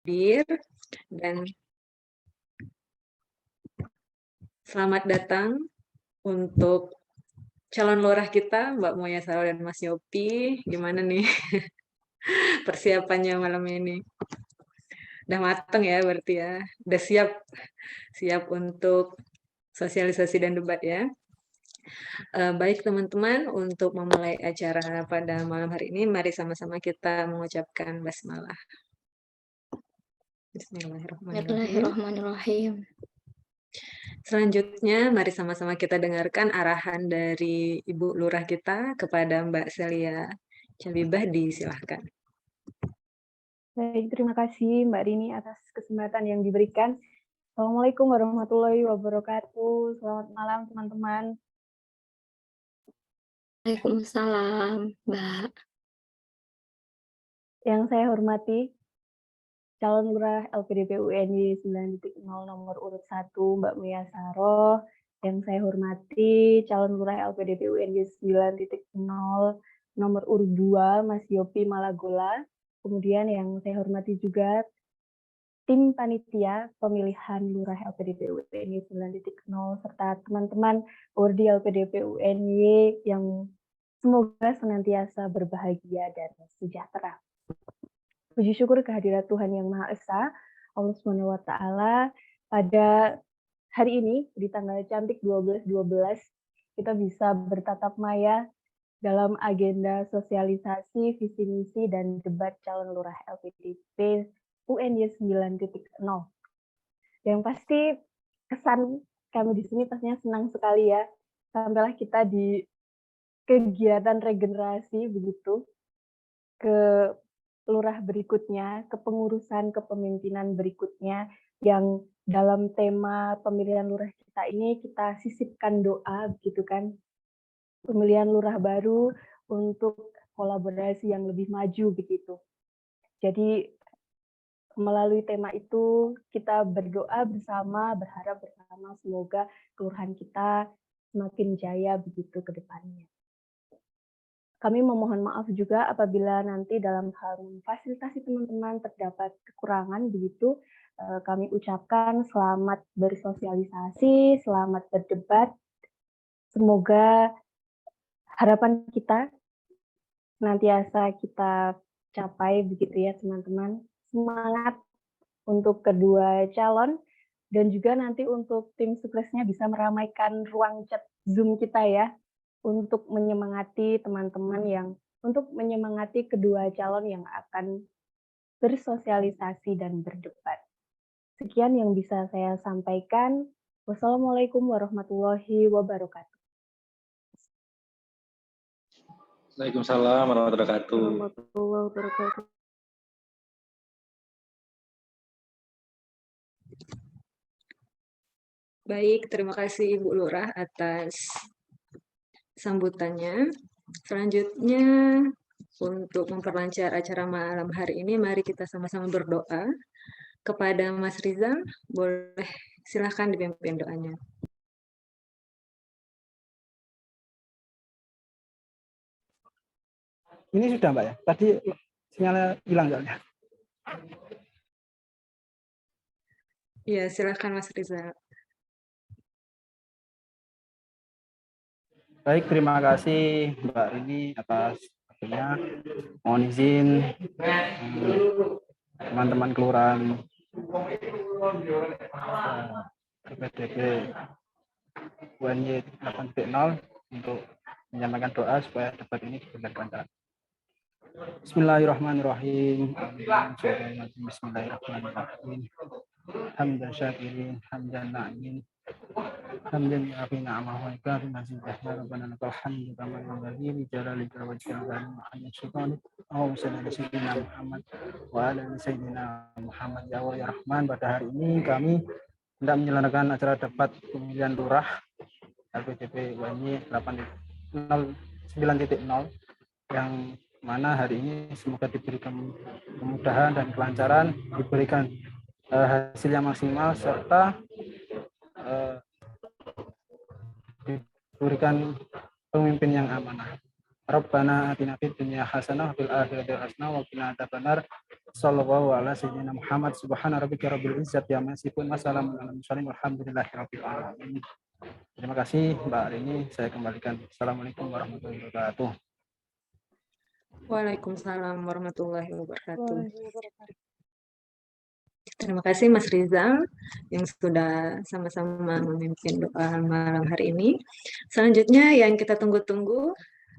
hadir dan selamat datang untuk calon lurah kita Mbak Moya Saro dan Mas Yopi. Gimana nih persiapannya malam ini? Udah mateng ya berarti ya? Udah siap untuk sosialisasi dan debat ya? Baik teman-teman, untuk memulai acara pada malam hari ini, mari sama-sama kita mengucapkan basmalah. Bismillahirrahmanirrahim. Bismillahirrahmanirrahim. Selanjutnya, mari sama-sama kita dengarkan arahan dari Ibu Lurah kita kepada Mbak Celia Cabibah, disilahkan. Baik, terima kasih Mbak Rini atas kesempatan yang diberikan. Assalamualaikum warahmatullahi wabarakatuh. Selamat malam teman-teman. Waalaikumsalam, Mbak. Yang saya hormati, calon lurah LPDP UNY 9.0 nomor urut 1 Mbak Moya Saro. Yang saya hormati, calon lurah LPDP UNY 9.0 nomor urut 2 Mas Yopi Malagola. Kemudian yang saya hormati juga tim panitia pemilihan lurah LPDP UNY 9.0 serta teman-teman Ordi LPDP UNY yang semoga senantiasa berbahagia dan sejahtera. Puji syukur kehadirat Tuhan Yang Maha Esa, Allah Subhanahu wa taala, pada hari ini di tanggal cantik 12/12 kita bisa bertatap maya dalam agenda sosialisasi visi misi dan debat calon lurah LPDP UNY 9.0. Yang pasti kesan kami di sini pastinya senang sekali ya. Sampailah kita di kegiatan regenerasi begitu ke lurah berikutnya, kepengurusan kepemimpinan berikutnya yang dalam tema pemilihan lurah kita ini kita sisipkan doa begitu kan. Pemilihan lurah baru untuk kolaborasi yang lebih maju begitu. Jadi melalui tema itu kita berdoa bersama, berharap bersama semoga kelurahan kita semakin jaya begitu ke depannya. Kami memohon maaf juga apabila nanti dalam hal memfasilitasi teman-teman terdapat kekurangan begitu. Kami ucapkan selamat bersosialisasi, selamat berdebat. Semoga harapan kita senantiasa kita capai begitu ya teman-teman. Semangat untuk kedua calon dan juga nanti untuk tim suksesnya bisa meramaikan ruang chat Zoom kita ya untuk menyemangati teman-teman untuk menyemangati kedua calon yang akan bersosialisasi dan berdebat. Sekian yang bisa saya sampaikan. Wassalamualaikum warahmatullahi wabarakatuh. Waalaikumsalam warahmatullahi wabarakatuh. Baik, terima kasih Ibu Lurah atas sambutannya. Selanjutnya, untuk memperlancar acara malam hari ini, mari kita sama-sama berdoa. Kepada Mas Rizal, boleh silahkan dipimpin doanya. Ini sudah Mbak ya, tadi sinyalnya hilang soalnya. Iya, silahkan Mas Rizal. Baik, terima kasih Mbak Rini atas waktunya. Mohon izin teman-teman kelurahan LPDP UNY 8.0 untuk menyampaikan doa supaya debat ini berjalan lancar. Bismillahirrahmanirrahim. Bismillahirrahmanirrahim. Hamdan syakirin, hamdan na'imin, hamdan ya'afina amahu ikarin nasibah rabbana lakal hamdu kama yanbaghi li jalali wajhika wa li sultanik. Allahumma shalli ala Muhammad wa ala ali sayyidina Muhammad. Ya Allah ya Rahman, pada hari ini kami hendak menyelenggarakan acara debat pemilihan lurah LPDP UNY 9.0 yang mana hari ini semoga diberikan kemudahan dan kelancaran, diberikan hasil yang maksimal serta diberikan pemimpin yang amanah. Rabbana atina fid dunya hasanah wa fil akhirati hasanah wa qina adzabannar. Sallallahu ala sayyidina Muhammad. Subhana rabbika rabbil izzati amma yasifun. Wassalamun ala mursalin. Walhamdulillahi rabbil alamin. Terima kasih Mbak Rini. Saya kembalikan. Assalamualaikum warahmatullahi wabarakatuh. Waalaikumsalam warahmatullahi wabarakatuh. Terima kasih Mas Rizal yang sudah sama-sama memimpin doa malam hari ini. Selanjutnya yang kita tunggu-tunggu,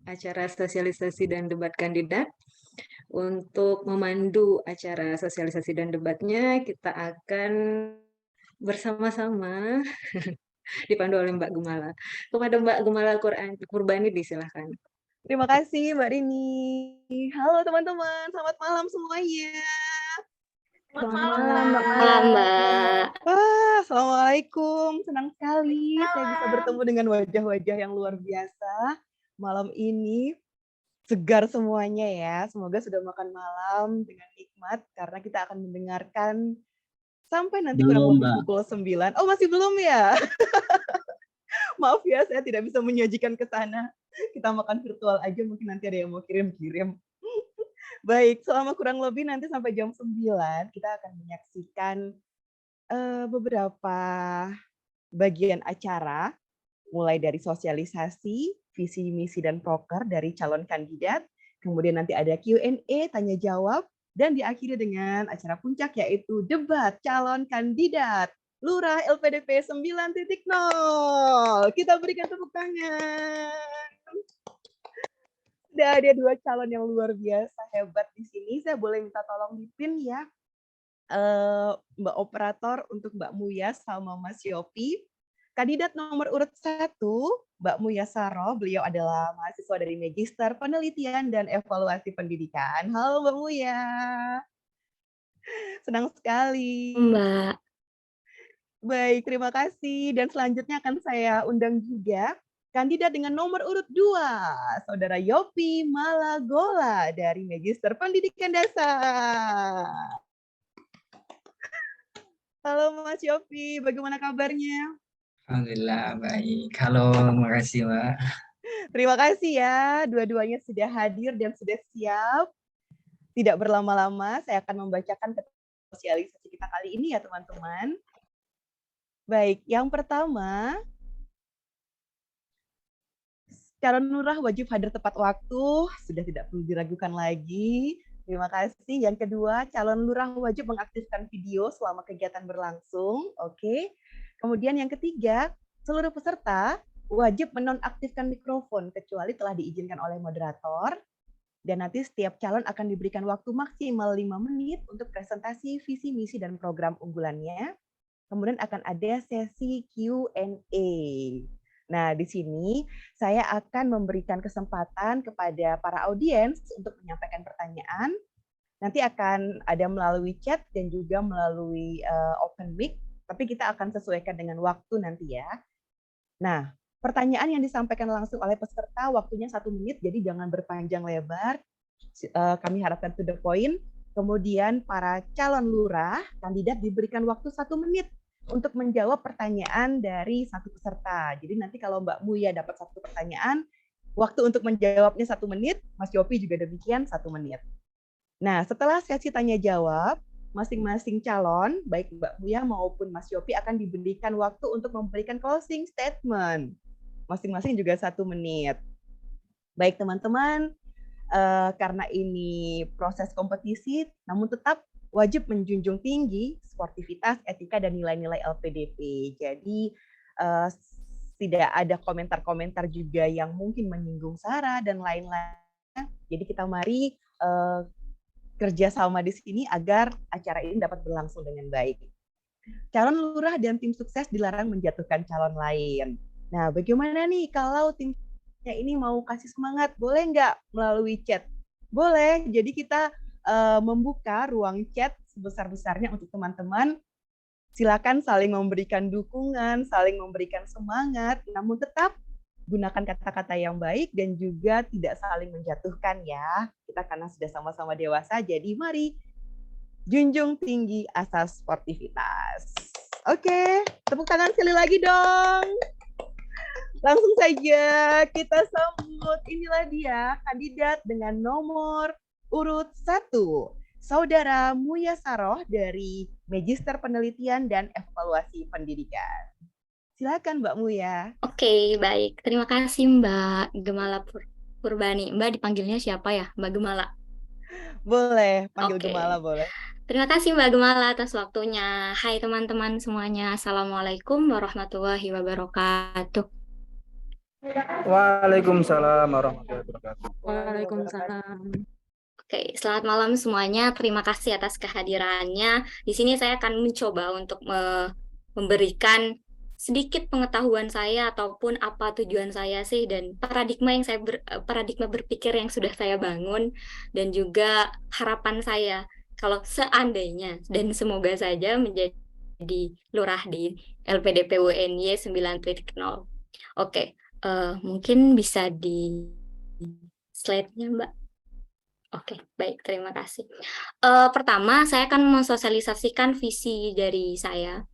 acara sosialisasi dan debat kandidat. Untuk memandu acara sosialisasi dan debatnya, kita akan bersama-sama dipandu oleh Mbak Gumala. Kepada Mbak Gumala Kurbani disilahkan. Terima kasih Mbak Rini. Halo teman-teman, selamat malam semuanya. Selamat malam, Mbak. Malam, Mbak. Wah, Assalamualaikum. Senang sekali saya bisa bertemu dengan wajah-wajah yang luar biasa malam ini. Segar semuanya ya. Semoga sudah makan malam dengan nikmat karena kita akan mendengarkan sampai nanti kurang lebih pukul 9. Oh, masih belum ya? Maaf ya, saya tidak bisa menyajikan ke sana. Kita makan virtual aja, mungkin nanti ada yang mau kirim-kirim. Baik, selama kurang lebih nanti sampai jam 9, kita akan menyaksikan beberapa bagian acara, mulai dari sosialisasi, visi, misi, dan proker dari calon kandidat, kemudian nanti ada Q&A, tanya jawab, dan diakhiri dengan acara puncak yaitu debat calon kandidat Lurah LPDP 9.0. Kita berikan tepuk tangan. Sudah ada 2 calon yang luar biasa hebat di sini. Saya boleh minta tolong dipin ya, Mbak Operator untuk Mbak Muya sama Mas Yopi. Kandidat nomor urut 1, Mbak Muya Saro. Beliau adalah mahasiswa dari Magister Penelitian dan Evaluasi Pendidikan. Halo Mbak Muya. Senang sekali. Mbak. Baik, terima kasih. Dan selanjutnya akan saya undang juga kandidat dengan nomor urut 2, Saudara Yopi Malagola dari Magister Pendidikan Dasar. Halo Mas Yopi, bagaimana kabarnya? Alhamdulillah baik. Halo, makasih Mbak. Terima kasih ya, dua-duanya sudah hadir dan sudah siap. Tidak berlama-lama, saya akan membacakan sosialisasi kita kali ini ya teman-teman. Baik, yang pertama, calon lurah wajib hadir tepat waktu, sudah tidak perlu diragukan lagi. Terima kasih. Yang kedua, calon lurah wajib mengaktifkan video selama kegiatan berlangsung. Oke. Kemudian yang ketiga, seluruh peserta wajib menonaktifkan mikrofon kecuali telah diizinkan oleh moderator. Dan nanti setiap calon akan diberikan waktu maksimal 5 menit untuk presentasi visi, misi, dan program unggulannya. Kemudian akan ada sesi Q&A. Nah, di sini saya akan memberikan kesempatan kepada para audiens untuk menyampaikan pertanyaan. Nanti akan ada melalui chat dan juga melalui open mic, tapi kita akan sesuaikan dengan waktu nanti ya. Nah, pertanyaan yang disampaikan langsung oleh peserta waktunya 1 menit, jadi jangan berpanjang lebar. Kami harapkan to the point. Kemudian para calon lurah, kandidat diberikan waktu 1 menit untuk menjawab pertanyaan dari satu peserta. Jadi nanti kalau Mbak Muya dapat 1 pertanyaan, waktu untuk menjawabnya 1 menit, Mas Yopi juga demikian 1 menit. Nah, setelah sesi tanya jawab, masing-masing calon, baik Mbak Muya maupun Mas Yopi akan diberikan waktu untuk memberikan closing statement. Masing-masing juga 1 menit. Baik teman-teman, karena ini proses kompetisi, namun tetap wajib menjunjung tinggi sportivitas, etika, dan nilai-nilai LPDP. Jadi tidak ada komentar-komentar juga yang mungkin menyinggung sara dan lain-lain. Jadi kita mari kerjasama di sini agar acara ini dapat berlangsung dengan baik. Calon lurah dan tim sukses dilarang menjatuhkan calon lain. Nah, bagaimana nih kalau timnya ini mau kasih semangat? Boleh nggak melalui chat? Boleh. Jadi kita membuka ruang chat sebesar-besarnya untuk teman-teman. Silakan saling memberikan dukungan, saling memberikan semangat, namun tetap gunakan kata-kata yang baik dan juga tidak saling menjatuhkan ya. Kita karena sudah sama-sama dewasa, jadi mari junjung tinggi asas sportivitas. Oke, tepuk tangan sekali lagi dong. Langsung saja kita sambut, inilah dia kandidat dengan nomor urut 1. Saudara Muya Saroh dari Magister Penelitian dan Evaluasi Pendidikan. Silakan Mbak Muya. Oke, baik. Terima kasih Mbak Gemala Purbani. Mbak dipanggilnya siapa ya? Mbak Gemala. Boleh, panggil Oke. Gemala boleh. Terima kasih Mbak Gemala atas waktunya. Hai teman-teman semuanya. Assalamualaikum warahmatullahi wabarakatuh. Waalaikumsalam warahmatullahi wabarakatuh. Waalaikumsalam. Oke, selamat malam semuanya. Terima kasih atas kehadirannya. Di sini saya akan mencoba untuk memberikan sedikit pengetahuan saya ataupun apa tujuan saya sih dan paradigma yang paradigma berpikir yang sudah saya bangun dan juga harapan saya kalau seandainya dan semoga saja menjadi lurah di LPDP UNY 9.0. Oke, mungkin bisa di slide-nya Mbak. Oke, baik, terima kasih. Pertama, saya akan mensosialisasikan visi dari saya.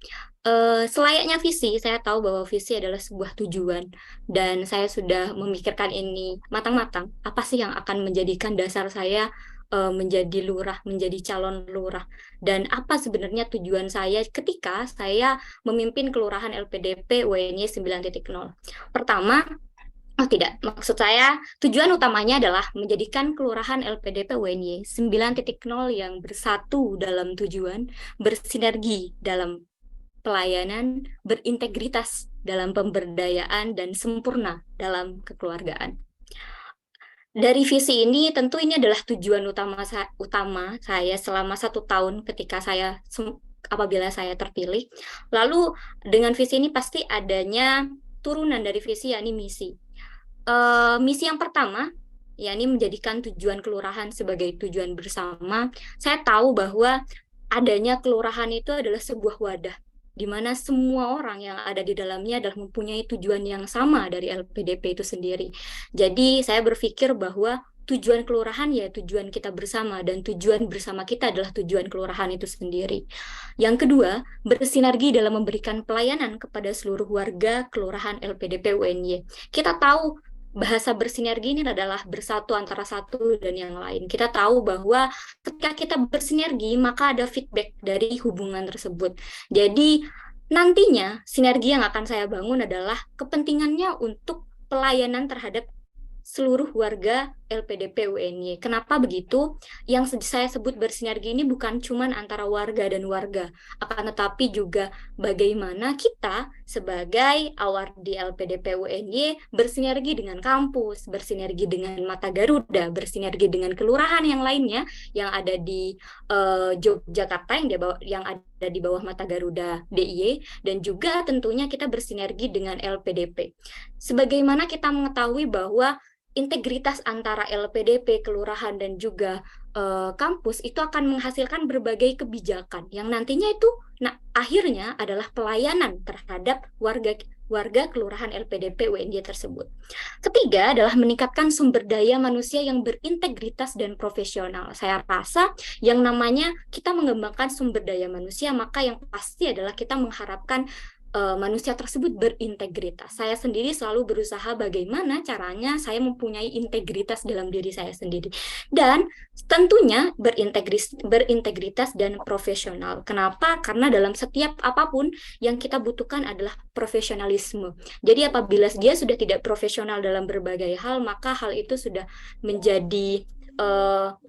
Selayaknya visi, saya tahu bahwa visi adalah sebuah tujuan, dan saya sudah memikirkan ini matang-matang. Apa sih yang akan menjadikan dasar saya menjadi lurah, menjadi calon lurah, dan apa sebenarnya tujuan saya ketika saya memimpin kelurahan LPDP UNY 9.0. Pertama, maksud saya tujuan utamanya adalah menjadikan kelurahan LPDP UNY 9.0 yang bersatu dalam tujuan, bersinergi dalam pelayanan, berintegritas dalam pemberdayaan, dan sempurna dalam kekeluargaan. Dari visi ini, tentu ini adalah tujuan utama saya selama 1 tahun ketika apabila saya terpilih. Lalu dengan visi ini pasti adanya turunan dari visi, yakni misi. Misi yang pertama, yakni menjadikan tujuan kelurahan sebagai tujuan bersama. Saya tahu bahwa adanya kelurahan itu adalah sebuah wadah, di mana semua orang yang ada di dalamnya adalah mempunyai tujuan yang sama dari LPDP itu sendiri. Jadi saya berpikir bahwa tujuan kelurahan ya tujuan kita bersama, dan tujuan bersama kita adalah tujuan kelurahan itu sendiri. Yang kedua, bersinergi dalam memberikan pelayanan kepada seluruh warga kelurahan LPDP UNY. Kita tahu bahasa bersinergi ini adalah bersatu antara satu dan yang lain. Kita tahu bahwa ketika kita bersinergi, maka ada feedback dari hubungan tersebut. Jadi nantinya sinergi yang akan saya bangun adalah kepentingannya untuk pelayanan terhadap seluruh warga LPDP UNY. Kenapa begitu? Yang saya sebut bersinergi ini bukan cuma antara warga dan warga, akan tetapi juga bagaimana kita sebagai award di LPDP UNY bersinergi dengan kampus, bersinergi dengan Mata Garuda, bersinergi dengan kelurahan yang lainnya yang ada di Yogyakarta yang ada di bawah Mata Garuda DIY, dan juga tentunya kita bersinergi dengan LPDP. Sebagaimana kita mengetahui bahwa integritas antara LPDP, kelurahan, dan juga kampus itu akan menghasilkan berbagai kebijakan yang nantinya itu akhirnya adalah pelayanan terhadap warga kelurahan LPDP UNY tersebut. Ketiga adalah meningkatkan sumber daya manusia yang berintegritas dan profesional. Saya rasa yang namanya kita mengembangkan sumber daya manusia, maka yang pasti adalah kita mengharapkan manusia tersebut berintegritas. Saya sendiri selalu berusaha bagaimana caranya saya mempunyai integritas dalam diri saya sendiri. Dan tentunya berintegritas dan profesional. Kenapa? Karena dalam setiap apapun yang kita butuhkan adalah profesionalisme. Jadi apabila dia sudah tidak profesional dalam berbagai hal, maka hal itu sudah menjadi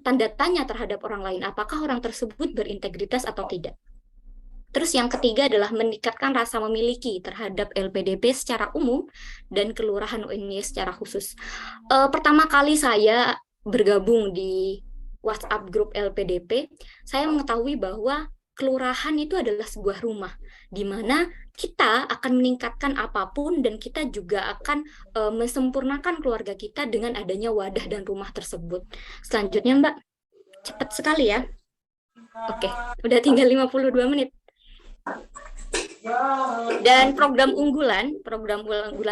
tanda tanya terhadap orang lain. Apakah orang tersebut berintegritas atau tidak? Terus yang ketiga adalah meningkatkan rasa memiliki terhadap LPDP secara umum dan kelurahan UNY secara khusus. Pertama kali saya bergabung di WhatsApp grup LPDP, saya mengetahui bahwa kelurahan itu adalah sebuah rumah, di mana kita akan meningkatkan apapun dan kita juga akan mesempurnakan keluarga kita dengan adanya wadah dan rumah tersebut. Selanjutnya Mbak, cepat sekali ya. Oke, udah tinggal 52 menit. Dan program unggulan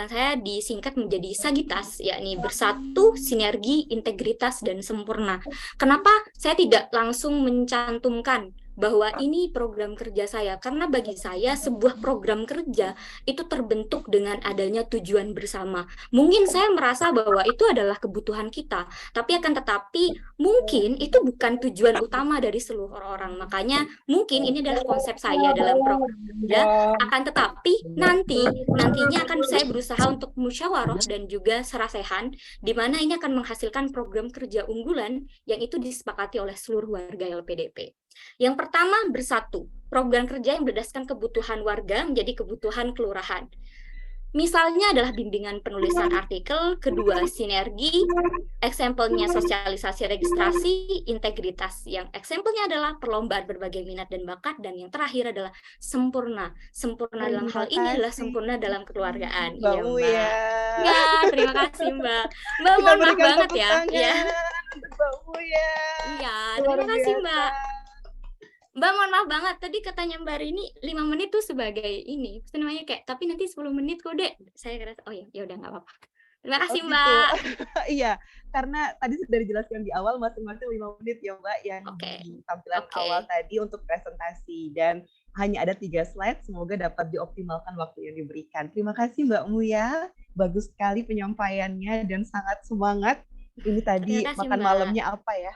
saya disingkat menjadi Sagitas, yakni bersatu, sinergi, integritas, dan sempurna. Kenapa saya tidak langsung mencantumkan bahwa ini program kerja saya, karena bagi saya sebuah program kerja itu terbentuk dengan adanya tujuan bersama. Mungkin saya merasa bahwa itu adalah kebutuhan kita, tapi akan tetapi mungkin itu bukan tujuan utama dari seluruh orang. Makanya mungkin ini adalah konsep saya dalam program kerja, akan tetapi nantinya akan saya berusaha untuk musyawarah dan juga serasehan, di mana ini akan menghasilkan program kerja unggulan yang itu disepakati oleh seluruh warga LPDP. Yang pertama, bersatu. Program kerja yang berdasarkan kebutuhan warga menjadi kebutuhan kelurahan. Misalnya adalah bimbingan penulisan artikel, kedua sinergi, eksempelnya sosialisasi registrasi, integritas. Yang eksempelnya adalah perlombaan berbagai minat dan bakat, dan yang terakhir adalah sempurna. Sempurna dalam hal ini adalah sempurna dalam keluargaan. Mbak Iya, Mbak. Muya. Ya, terima kasih, Mbak. Mbak, Kita mohon maaf berikan banget tepuk ya. tangan Iya, untuk Mbak Muya. iya, Luar terima kasih, biasa. Mbak. Mbak, mohon maaf banget, tadi katanya Mbak Rini 5 menit tuh sebagai ini, apa namanya, kayak, tapi nanti 10 menit kok, Dek. Saya kira, oh ya udah nggak apa-apa. Terima kasih, gitu. Mbak. Iya, karena tadi sudah dijelaskan di awal masing-masing 5 menit ya Mbak, yang Oke. di tampilan Oke. awal tadi untuk presentasi, dan hanya ada 3 slide, semoga dapat dioptimalkan waktu yang diberikan. Terima kasih Mbak Muya, bagus sekali penyampaiannya dan sangat semangat. Ini tadi Terima kasih, makan Mbak. malamnya apa ya?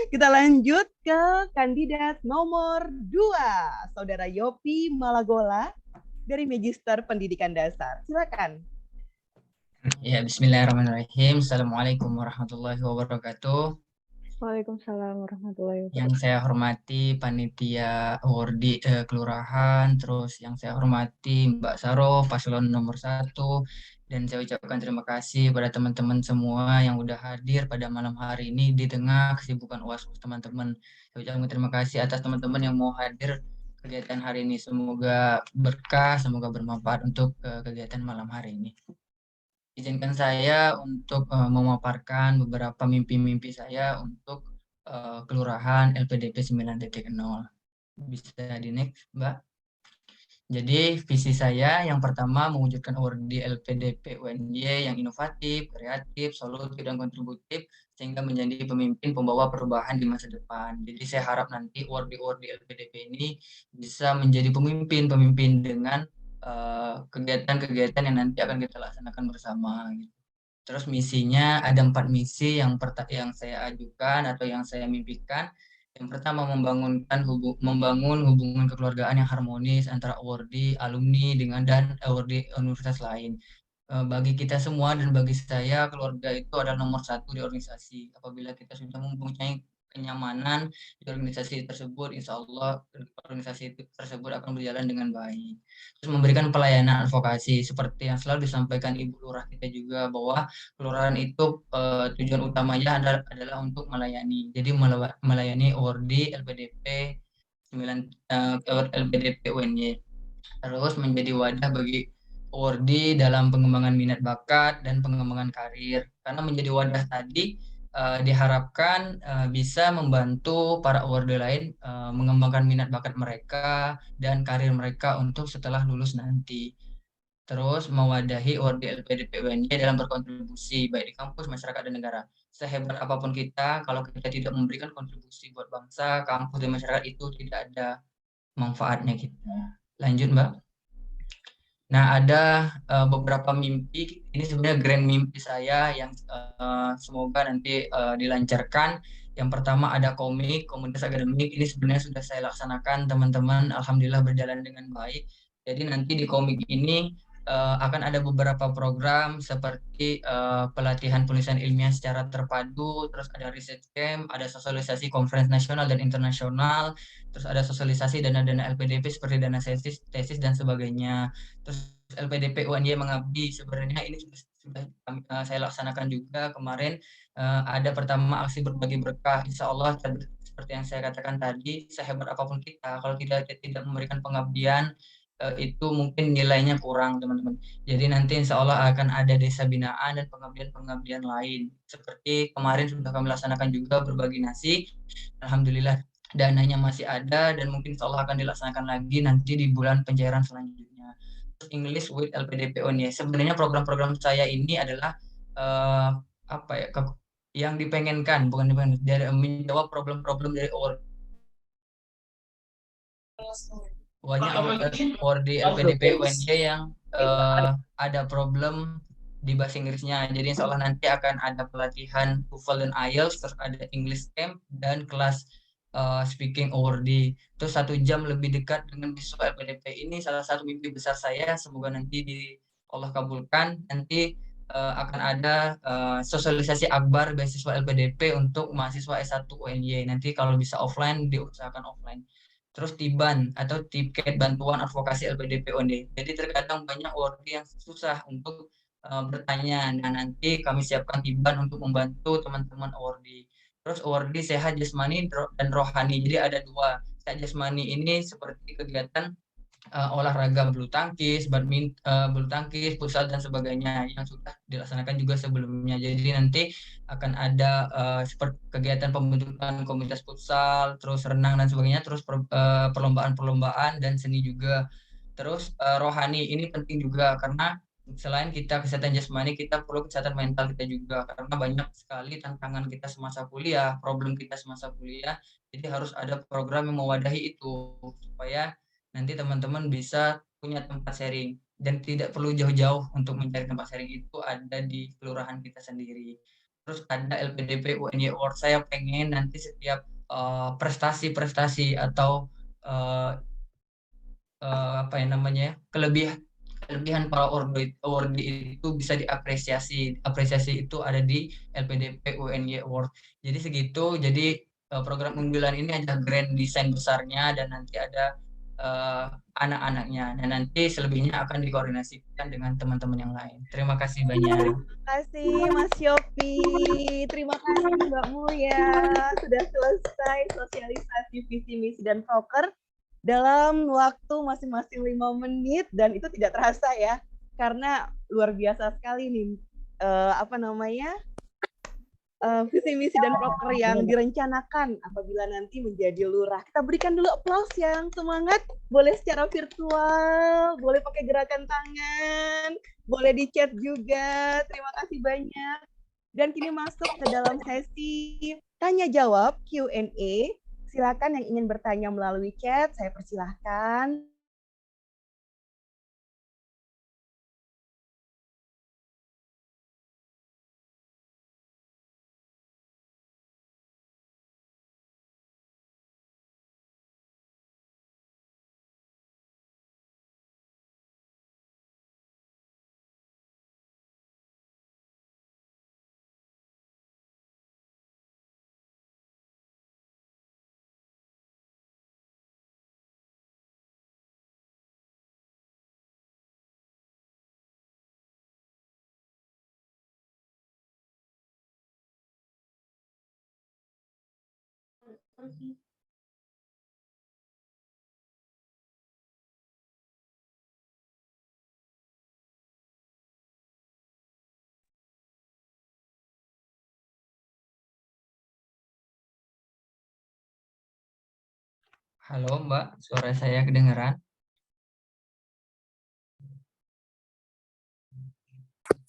Kita lanjut ke kandidat nomor 2, Saudara Yopi Malagola dari Magister Pendidikan Dasar. Silakan. Ya, bismillahirrahmanirrahim. Assalamualaikum warahmatullahi wabarakatuh. Waalaikumsalam warahmatullahi wabarakatuh. Yang saya hormati panitia awardee kelurahan, terus yang saya hormati Mbak Saro, paslon nomor 1, dan saya ucapkan terima kasih pada teman-teman semua yang udah hadir pada malam hari ini di tengah kesibukan UAS teman-teman. Saya ucapkan terima kasih atas teman-teman yang mau hadir kegiatan hari ini. Semoga berkah, semoga bermanfaat untuk kegiatan malam hari ini. Izinkan saya untuk memaparkan beberapa mimpi-mimpi saya untuk kelurahan LPDP 9.0. Bisa di next, Mbak. Jadi visi saya yang pertama mewujudkan awardee LPDP UNY yang inovatif, kreatif, solutif, dan kontributif sehingga menjadi pemimpin pembawa perubahan di masa depan. Jadi saya harap nanti awardee LPDP ini bisa menjadi pemimpin dengan kegiatan-kegiatan yang nanti akan kita laksanakan bersama. Terus misinya ada 4 misi yang saya ajukan atau yang saya mimpikan. Yang pertama membangun hubungan kekeluargaan yang harmonis antara awardee, alumni dan awardee universitas lain. Bagi kita semua dan bagi saya, keluarga itu adalah nomor 1 di organisasi. Apabila kita sudah mempunyai kenyamanan di organisasi tersebut, insya Allah organisasi tersebut akan berjalan dengan baik. Terus memberikan pelayanan advokasi seperti yang selalu disampaikan Ibu Lurah kita juga, bahwa kelurahan itu tujuan utamanya adalah untuk melayani. Jadi melayani awardee LPDP 9 LPDP UNY. Terus menjadi wadah bagi awardee dalam pengembangan minat bakat dan pengembangan karir. Karena menjadi wadah tadi diharapkan bisa membantu para awardee lain mengembangkan minat bakat mereka dan karir mereka untuk setelah lulus nanti. Terus mewadahi awardee LPDP UNY dalam berkontribusi baik di kampus, masyarakat, dan negara. Sehebat apapun kita, kalau kita tidak memberikan kontribusi buat bangsa, kampus, dan masyarakat, itu tidak ada manfaatnya kita. Lanjut, Mbak. Nah, ada beberapa mimpi. Ini sebenarnya grand mimpi saya yang semoga nanti dilancarkan. Yang pertama ada komunitas akademik. Ini sebenarnya sudah saya laksanakan, teman-teman. Alhamdulillah berjalan dengan baik. Jadi nanti di komik ini akan ada beberapa program seperti pelatihan penulisan ilmiah secara terpadu, terus ada research camp, ada sosialisasi konferensi nasional dan internasional, terus ada sosialisasi dana-dana LPDP seperti dana tesis dan sebagainya. Terus LPDP UNY Mengabdi, sebenarnya ini sudah saya laksanakan juga kemarin. Ada pertama aksi berbagi berkah, insya Allah seperti yang saya katakan tadi, sehebat apapun kita, kalau tidak memberikan pengabdian, itu mungkin nilainya kurang, teman-teman. Jadi nanti insya Allah akan ada desa binaan dan pengabdian lain. Seperti kemarin sudah kami laksanakan juga berbagi nasi. Alhamdulillah dananya masih ada dan mungkin insya Allah akan dilaksanakan lagi nanti di bulan pencairan selanjutnya. English with LPDP UNY. Sebenarnya program-program saya ini adalah yang dipengenkan, bukan dipengen, dari menjawab problem-problem dari awardee LPDP UNJ yang ada problem di bahasa Inggrisnya. Jadi insya Allah nanti akan ada pelatihan TOEFL dan IELTS, terus ada English Camp dan kelas speaking awardee. Terus 1 jam lebih dekat dengan siswa LPDP ini salah satu mimpi besar saya. Semoga nanti Allah kabulkan. Nanti akan ada sosialisasi akbar beasiswa LPDP untuk mahasiswa S1 UNY. Nanti kalau bisa offline, diusahakan offline. Terus TIBAN atau tiket bantuan advokasi LPDP UNY. Jadi terkadang banyak awardee yang susah untuk bertanya. Nah, nanti kami siapkan TIBAN untuk membantu teman-teman awardee. Terus awardee sehat jasmani dan rohani. Jadi ada 2. Sehat jasmani ini seperti kegiatan olahraga bulu tangkis, bulu tangkis, futsal dan sebagainya yang sudah dilaksanakan juga sebelumnya. Jadi nanti akan ada seperti kegiatan pembentukan komunitas futsal, terus renang dan sebagainya, terus perlombaan-perlombaan dan seni juga. Terus rohani ini penting juga karena selain kita kesehatan jasmani, kita perlu kesehatan mental kita juga karena banyak sekali tantangan kita semasa kuliah, problem kita semasa kuliah. Jadi harus ada program yang mewadahi itu supaya nanti teman-teman bisa punya tempat sharing dan tidak perlu jauh-jauh untuk mencari tempat sharing, itu ada di kelurahan kita sendiri. Terus ada LPDP UNY Award. Saya pengen nanti setiap prestasi-prestasi atau apa ya namanya, kelebihan para awardee itu bisa diapresiasi. Apresiasi itu ada di LPDP UNY Award. Jadi segitu. Jadi program unggulan ini ada grand design besarnya dan nanti ada anak-anaknya, dan nanti selebihnya akan dikoordinasikan dengan teman-teman yang lain. Terima kasih banyak. Terima kasih Mas Yopi, terima kasih Mbak Mulia, sudah selesai sosialisasi visi misi dan proker dalam waktu masing-masing 5 menit, dan itu tidak terasa ya, karena luar biasa sekali nih visi misi dan proker yang direncanakan apabila nanti menjadi lurah. Kita berikan dulu aplaus yang semangat, boleh secara virtual, boleh pakai gerakan tangan, boleh di chat juga. Terima kasih banyak. Dan kini masuk ke dalam sesi tanya jawab Q&A. Silakan yang ingin bertanya melalui chat, saya persilahkan. Halo Mbak, suara saya kedengeran?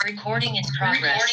Recording in progress.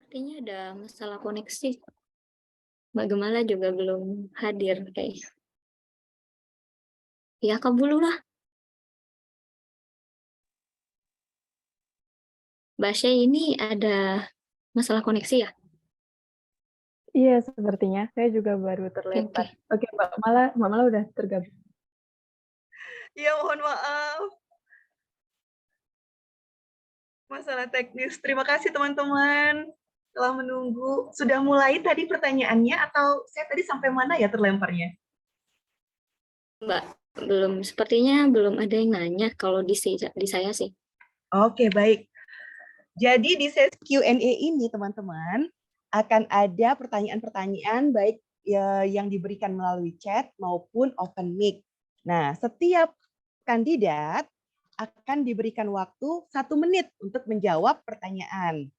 Artinya ada masalah koneksi. Mbak Gemala juga belum hadir kayaknya. Ya, kabulu lah. Mbak Syai, ini ada masalah koneksi ya? Iya, sepertinya. Saya juga baru terlempar. Oke, Mbak Mala udah tergabung. Ya, mohon maaf. Masalah teknis. Terima kasih teman-teman telah menunggu. Sudah mulai tadi pertanyaannya atau saya tadi sampai mana ya terlemparnya? Mbak, sepertinya belum ada yang nanya kalau di saya sih. Oke, baik. Jadi di sesi Q&A ini teman-teman akan ada pertanyaan-pertanyaan baik yang diberikan melalui chat maupun open mic. Nah, setiap kandidat akan diberikan waktu 1 menit untuk menjawab pertanyaan.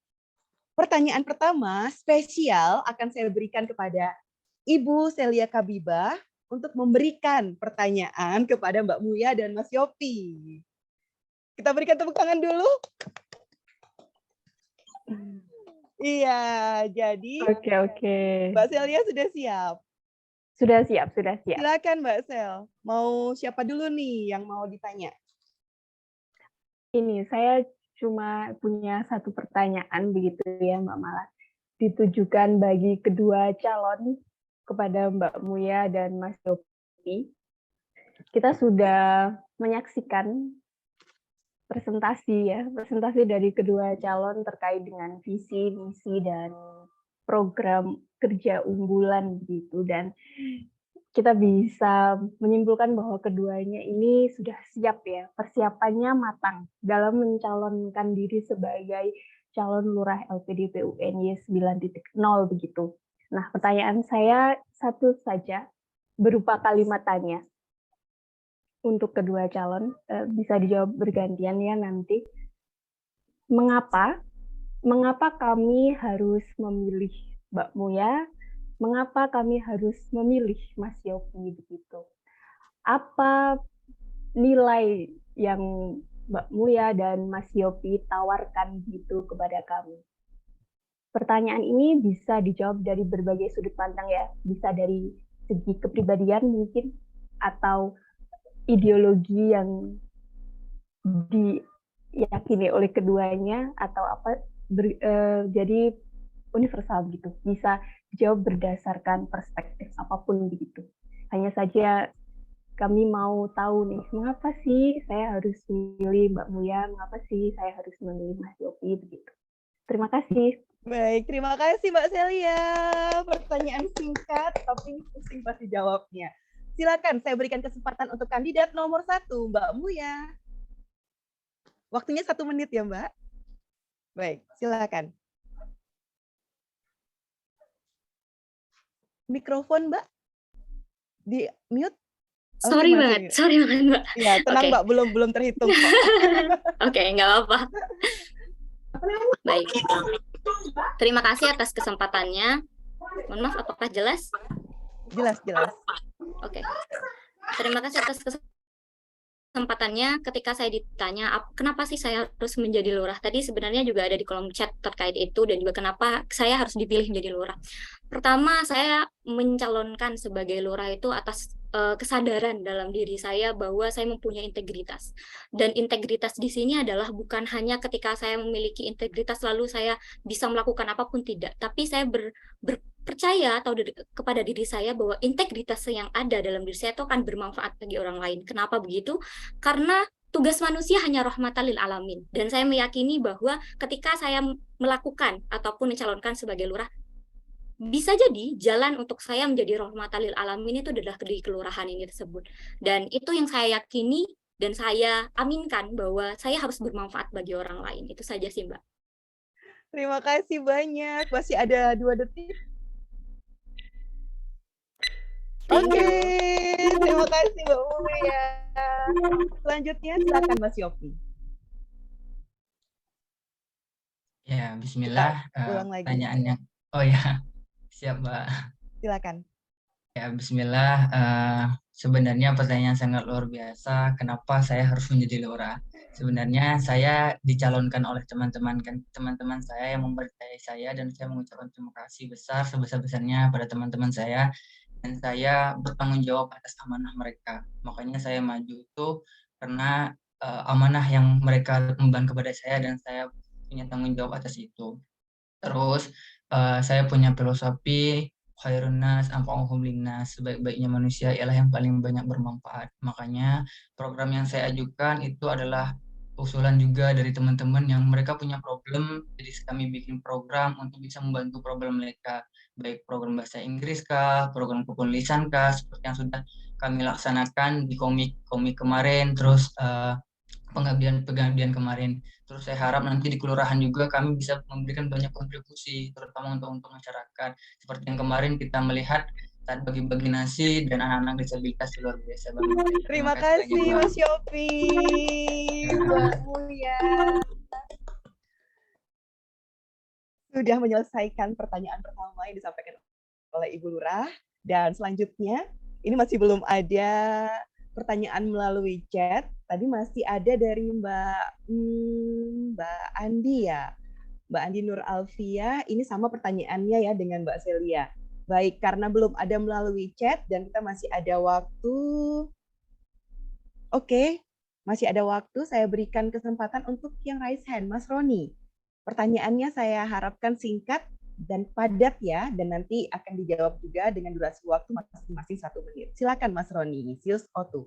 Pertanyaan pertama spesial akan saya berikan kepada Ibu Celia Kabibah untuk memberikan pertanyaan kepada Mbak Muya dan Mas Yopi. Kita berikan tepuk tangan dulu. Iya, jadi Oke. Mbak Celia sudah siap. Sudah siap. Silakan Mbak Sel. Mau siapa dulu nih yang mau ditanya? Ini saya cuma punya satu pertanyaan begitu ya Mbak Mala. Ditujukan bagi kedua calon kepada Mbak Muya dan Mas Yopi. Kita sudah menyaksikan presentasi dari kedua calon terkait dengan visi, misi, dan program kerja unggulan gitu. Dan kita bisa menyimpulkan bahwa keduanya ini sudah siap ya, persiapannya matang dalam mencalonkan diri sebagai calon lurah LPDP UNY 9.0 begitu. Nah, pertanyaan saya satu saja berupa kalimat tanya. Untuk kedua calon, bisa dijawab bergantian ya nanti. Mengapa kami harus memilih Mbak Muya? Mengapa kami harus memilih Mas Yopi begitu? Apa nilai yang Mbak Muya dan Mas Yopi tawarkan gitu kepada kami? Pertanyaan ini bisa dijawab dari berbagai sudut pandang ya, bisa dari segi kepribadian mungkin, atau ideologi yang diyakini oleh keduanya, atau apa, jadi universal gitu, bisa dijawab berdasarkan perspektif apapun begitu. Hanya saja kami mau tahu nih, mengapa sih saya harus memilih Mbak Muya, mengapa sih saya harus memilih Mas Yopi begitu. Terima kasih. Baik, terima kasih Mbak Celia. Pertanyaan singkat tapi pusing pasti jawabnya. Silakan, saya berikan kesempatan untuk kandidat nomor 1, Mbak Muya. Waktunya 1 menit ya, Mbak. Baik, silakan. Mikrofon, Mbak. Di mute. Sorry banget, Mbak. Ya, tenang Mbak, belum terhitung kok. Oke, nggak apa-apa. Baik. Terima kasih atas kesempatannya. Mohon maaf, apakah jelas? Jelas. Oke. Terima kasih atas kesempatannya. Ketika saya ditanya, kenapa sih saya harus menjadi lurah? Tadi sebenarnya juga ada di kolom chat terkait itu, dan juga kenapa saya harus dipilih menjadi lurah. Pertama, saya mencalonkan sebagai lurah itu atas kesadaran dalam diri saya bahwa saya mempunyai integritas. Dan integritas di sini adalah bukan hanya ketika saya memiliki integritas lalu saya bisa melakukan apapun, tidak. Tapi saya percaya atau kepada diri saya bahwa integritas yang ada dalam diri saya itu akan bermanfaat bagi orang lain. Kenapa begitu? Karena tugas manusia hanya rahmatan lil alamin. Dan saya meyakini bahwa ketika saya melakukan ataupun mencalonkan sebagai lurah, bisa jadi jalan untuk saya menjadi rahmatan lil alamin itu adalah di kelurahan ini tersebut. Dan itu yang saya yakini dan saya aminkan bahwa saya harus bermanfaat bagi orang lain. Itu saja sih, Mbak. Terima kasih banyak. Masih ada 2 detik. Oke, terima kasih Mbak Muya. Selanjutnya silakan Mas Yopi. Ya, bismillah. Pertanyaannya. Oh ya, siap Mbak. Silakan. Ya, bismillah. Sebenarnya pertanyaan sangat luar biasa. Kenapa saya harus menjadi lurah? Sebenarnya saya dicalonkan oleh teman-teman saya yang mempercayai saya, dan saya mengucapkan terima kasih besar sebesar-besarnya pada teman-teman saya, dan saya bertanggung jawab atas amanah mereka. Makanya saya maju itu karena amanah yang mereka emban kepada saya, dan saya punya tanggung jawab atas itu. Terus saya punya filosofi khairun nas anfa'uhum linnas, sebaik-baiknya manusia ialah yang paling banyak bermanfaat. Makanya program yang saya ajukan itu adalah usulan juga dari teman-teman yang mereka punya problem, jadi kami bikin program untuk bisa membantu problem mereka, baik program bahasa Inggris kah, program kepenulisan kah, seperti yang sudah kami laksanakan di komik kemarin. Terus pengabdian kemarin. Terus saya harap nanti di kelurahan juga kami bisa memberikan banyak kontribusi, terutama untuk masyarakat. Seperti yang kemarin kita melihat saat bagi-bagi nasi dan anak-anak disabilitas luar biasa banget. Terima kasih banyak, Mbak. Mas Yopi, Mbak Muya. Sudah menyelesaikan pertanyaan pertama yang disampaikan oleh Ibu Lurah. Dan selanjutnya, ini masih belum ada pertanyaan melalui chat. Tadi masih ada dari Mbak Andi ya. Mbak Andi Nur Alfia, ini sama pertanyaannya ya dengan Mbak Celia. Baik, karena belum ada melalui chat dan kita masih ada waktu. Oke, masih ada waktu, saya berikan kesempatan untuk yang raise hand, Mas Roni. Pertanyaannya saya harapkan singkat dan padat ya, dan nanti akan dijawab juga dengan durasi waktu masing-masing 1 menit. Silakan Mas Roni, Sius O2.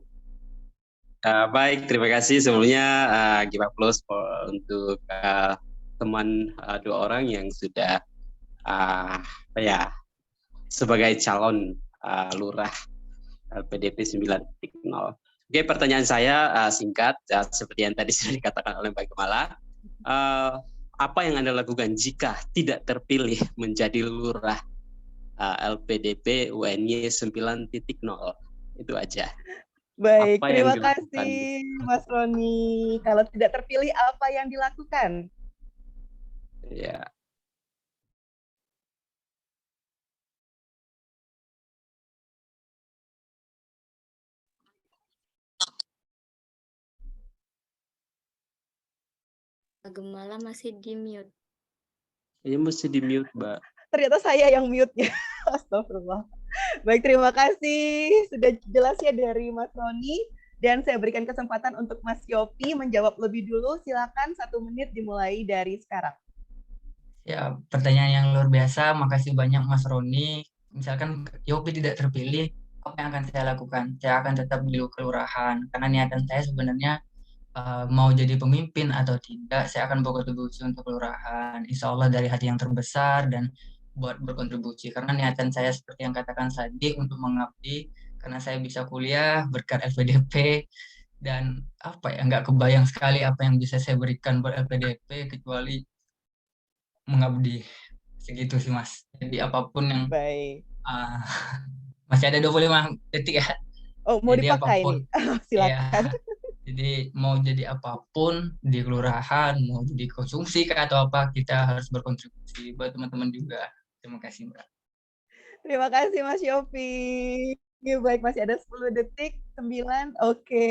Baik, terima kasih sebelumnya give applause untuk teman 2 orang yang sudah sebagai calon lurah LPDP 9.0. Oke, pertanyaan saya singkat seperti yang tadi sudah dikatakan oleh Mbak Gemala. Apa yang Anda lakukan jika tidak terpilih menjadi lurah LPDP UNY 9.0? Itu aja. Baik, terima kasih Mas Roni. Kalau tidak terpilih, apa yang dilakukan? Ya. Gemala masih di mute. Ini mesti di mute, Mbak. Ternyata saya yang mute-nya. Astagfirullah. Baik, terima kasih. Sudah jelas ya dari Mas Roni. Dan saya berikan kesempatan untuk Mas Yopi menjawab lebih dulu. Silakan 1 menit dimulai dari sekarang. Ya, pertanyaan yang luar biasa. Makasih banyak Mas Roni. Misalkan Yopi tidak terpilih, apa yang akan saya lakukan? Saya akan tetap di kelurahan. Karena niatan saya sebenarnya mau jadi pemimpin atau tidak, saya akan berkontribusi untuk kelurahan. Insya Allah dari hati yang terbesar dan buat berkontribusi. Karena niatan saya seperti yang katakan tadi untuk mengabdi, karena saya bisa kuliah berkat LPDP dan nggak kebayang sekali apa yang bisa saya berikan buat LPDP kecuali mengabdi. Segitu sih Mas. Jadi apapun yang baik. Masih ada 25 detik ya. Oh, mau jadi dipakai apapun, ini? Silakan. Ya. Jadi mau jadi apapun di kelurahan, mau jadi konsumsi atau apa, kita harus berkontribusi buat teman-teman juga. Terima kasih Mbak. Terima kasih Mas Yopi. Baik, masih ada 10 detik, 9. Oke,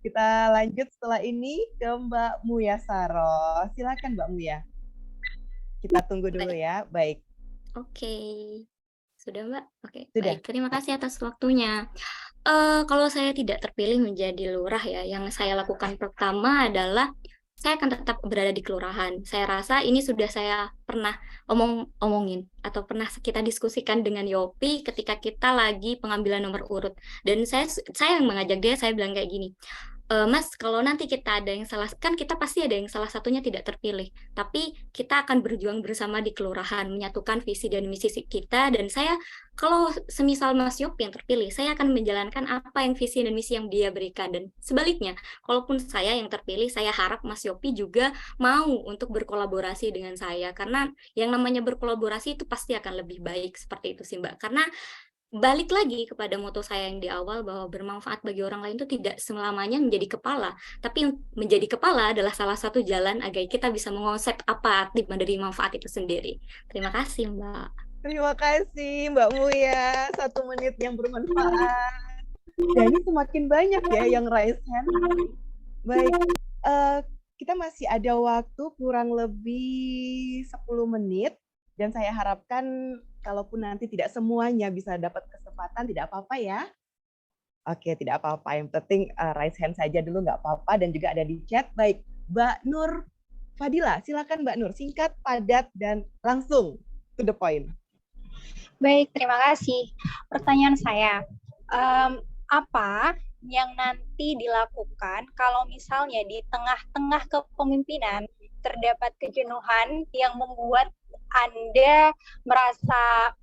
kita lanjut setelah ini ke Mbak Muya Saro. Silakan Mbak Muya. Kita tunggu dulu ya. Baik. Oke. Sudah Mbak? Oke. Sudah. Baik, terima kasih atas waktunya. Kalau saya tidak terpilih menjadi lurah ya, yang saya lakukan pertama adalah saya akan tetap berada di kelurahan. Saya rasa ini sudah saya pernah omongin atau pernah kita diskusikan dengan Yopi ketika kita lagi pengambilan nomor urut. Dan saya yang mengajak dia, saya bilang kayak gini, Mas, kalau nanti kita ada yang salah, kan kita pasti ada yang salah satunya tidak terpilih. Tapi kita akan berjuang bersama di kelurahan, menyatukan visi dan misi kita. Dan saya, kalau semisal Mas Yopi yang terpilih, saya akan menjalankan apa yang visi dan misi yang dia berikan. Dan sebaliknya, kalaupun saya yang terpilih, saya harap Mas Yopi juga mau untuk berkolaborasi dengan saya. Karena yang namanya berkolaborasi itu pasti akan lebih baik, seperti itu sih Mbak. Karena balik lagi kepada moto saya yang di awal bahwa bermanfaat bagi orang lain itu tidak selamanya menjadi kepala, tapi menjadi kepala adalah salah satu jalan agar kita bisa mengonsep apa arti dari manfaat itu sendiri. Terima kasih Mbak. Terima kasih Mbak Muya, 1 menit yang bermanfaat. Dan ini semakin banyak ya yang raise hand. Baik, kita masih ada waktu kurang lebih 10 menit. Dan saya harapkan kalaupun nanti tidak semuanya bisa dapat kesempatan, tidak apa-apa ya. Oke, tidak apa-apa. Yang penting raise hand saja dulu, nggak apa-apa. Dan juga ada di chat. Baik, Mbak Nur Fadila. Silakan Mbak Nur, singkat, padat, dan langsung to the point. Baik, terima kasih. Pertanyaan saya, apa yang nanti dilakukan kalau misalnya di tengah-tengah kepemimpinan terdapat kejenuhan yang membuat Anda merasa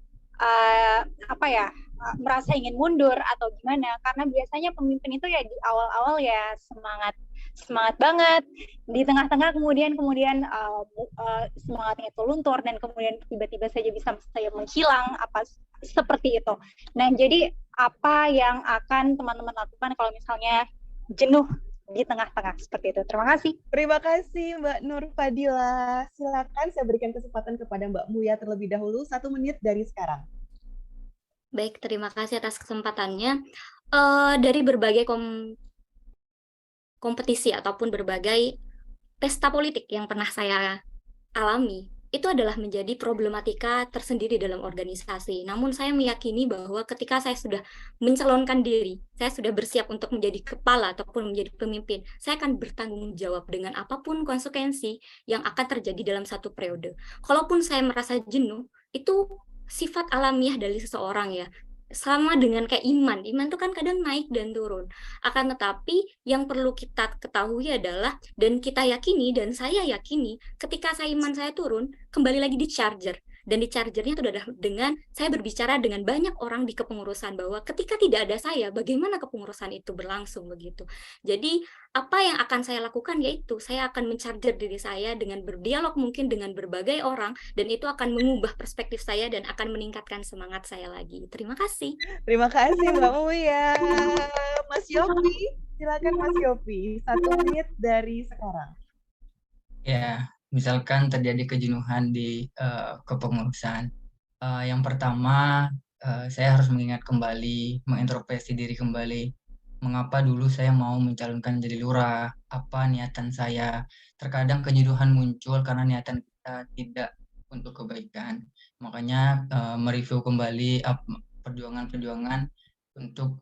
merasa ingin mundur atau gimana? Karena biasanya pemimpin itu ya di awal-awal ya semangat semangat banget. Di tengah-tengah kemudian semangatnya itu luntur dan kemudian tiba-tiba saja bisa saya menghilang apa seperti itu. Nah, jadi apa yang akan teman-teman lakukan kalau misalnya jenuh di tengah-tengah seperti itu? Terima kasih. Terima kasih Mbak Nur Fadila. Silakan saya berikan kesempatan kepada Mbak Muya terlebih dahulu, 1 menit dari sekarang. Baik, terima kasih atas kesempatannya. Dari berbagai kompetisi ataupun berbagai pesta politik yang pernah saya alami, itu adalah menjadi problematika tersendiri dalam organisasi. Namun saya meyakini bahwa ketika saya sudah mencalonkan diri, saya sudah bersiap untuk menjadi kepala ataupun menjadi pemimpin, saya akan bertanggung jawab dengan apapun konsekuensi yang akan terjadi dalam satu periode. Kalaupun saya merasa jenuh, itu sifat alamiah dari seseorang ya. Sama dengan kayak iman itu kan kadang naik dan turun. Akan tetapi yang perlu kita ketahui adalah, dan kita yakini, dan saya yakini, ketika iman saya turun, kembali lagi di charger. Dan di chargernya itu adalah dengan saya berbicara dengan banyak orang di kepengurusan, bahwa ketika tidak ada saya, bagaimana kepengurusan itu berlangsung begitu. Jadi apa yang akan saya lakukan yaitu saya akan mencharger diri saya dengan berdialog mungkin dengan berbagai orang, dan itu akan mengubah perspektif saya dan akan meningkatkan semangat saya lagi. Terima kasih. Terima kasih Mbak Muya. Mas Yopi, silakan Mas Yopi, 1 menit dari sekarang. Ya, misalkan terjadi kejenuhan di kepengurusan. Yang pertama, saya harus mengingat kembali, mengintrospeksi diri kembali. Mengapa dulu saya mau mencalonkan jadi lurah? Apa niatan saya? Terkadang kejenuhan muncul karena niatan kita tidak untuk kebaikan. Makanya mereview kembali perjuangan-perjuangan untuk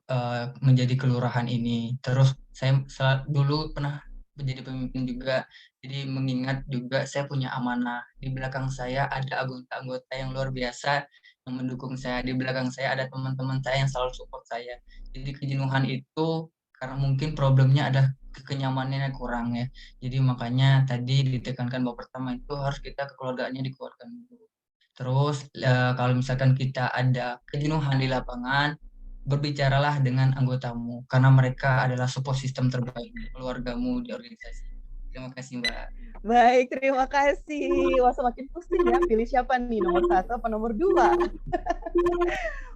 menjadi kelurahan ini. Terus saya dulu pernah menjadi pemimpin juga, jadi mengingat juga saya punya amanah. Di belakang saya ada anggota-anggota yang luar biasa yang mendukung saya. Di belakang saya ada teman-teman saya yang selalu support saya. Jadi kejenuhan itu karena mungkin problemnya ada kenyamanannya kurang ya. Jadi makanya tadi ditekankan bahwa pertama itu harus kita kekeluargaannya dikuatkan dulu. Terus kalau misalkan kita ada kejenuhan di lapangan, berbicaralah dengan anggotamu, karena mereka adalah support system terbaik keluargamu di organisasi. Terima kasih Mbak. Baik, terima kasih. Wah, semakin pusing ya, pilih siapa nih, nomor 1 apa nomor 2?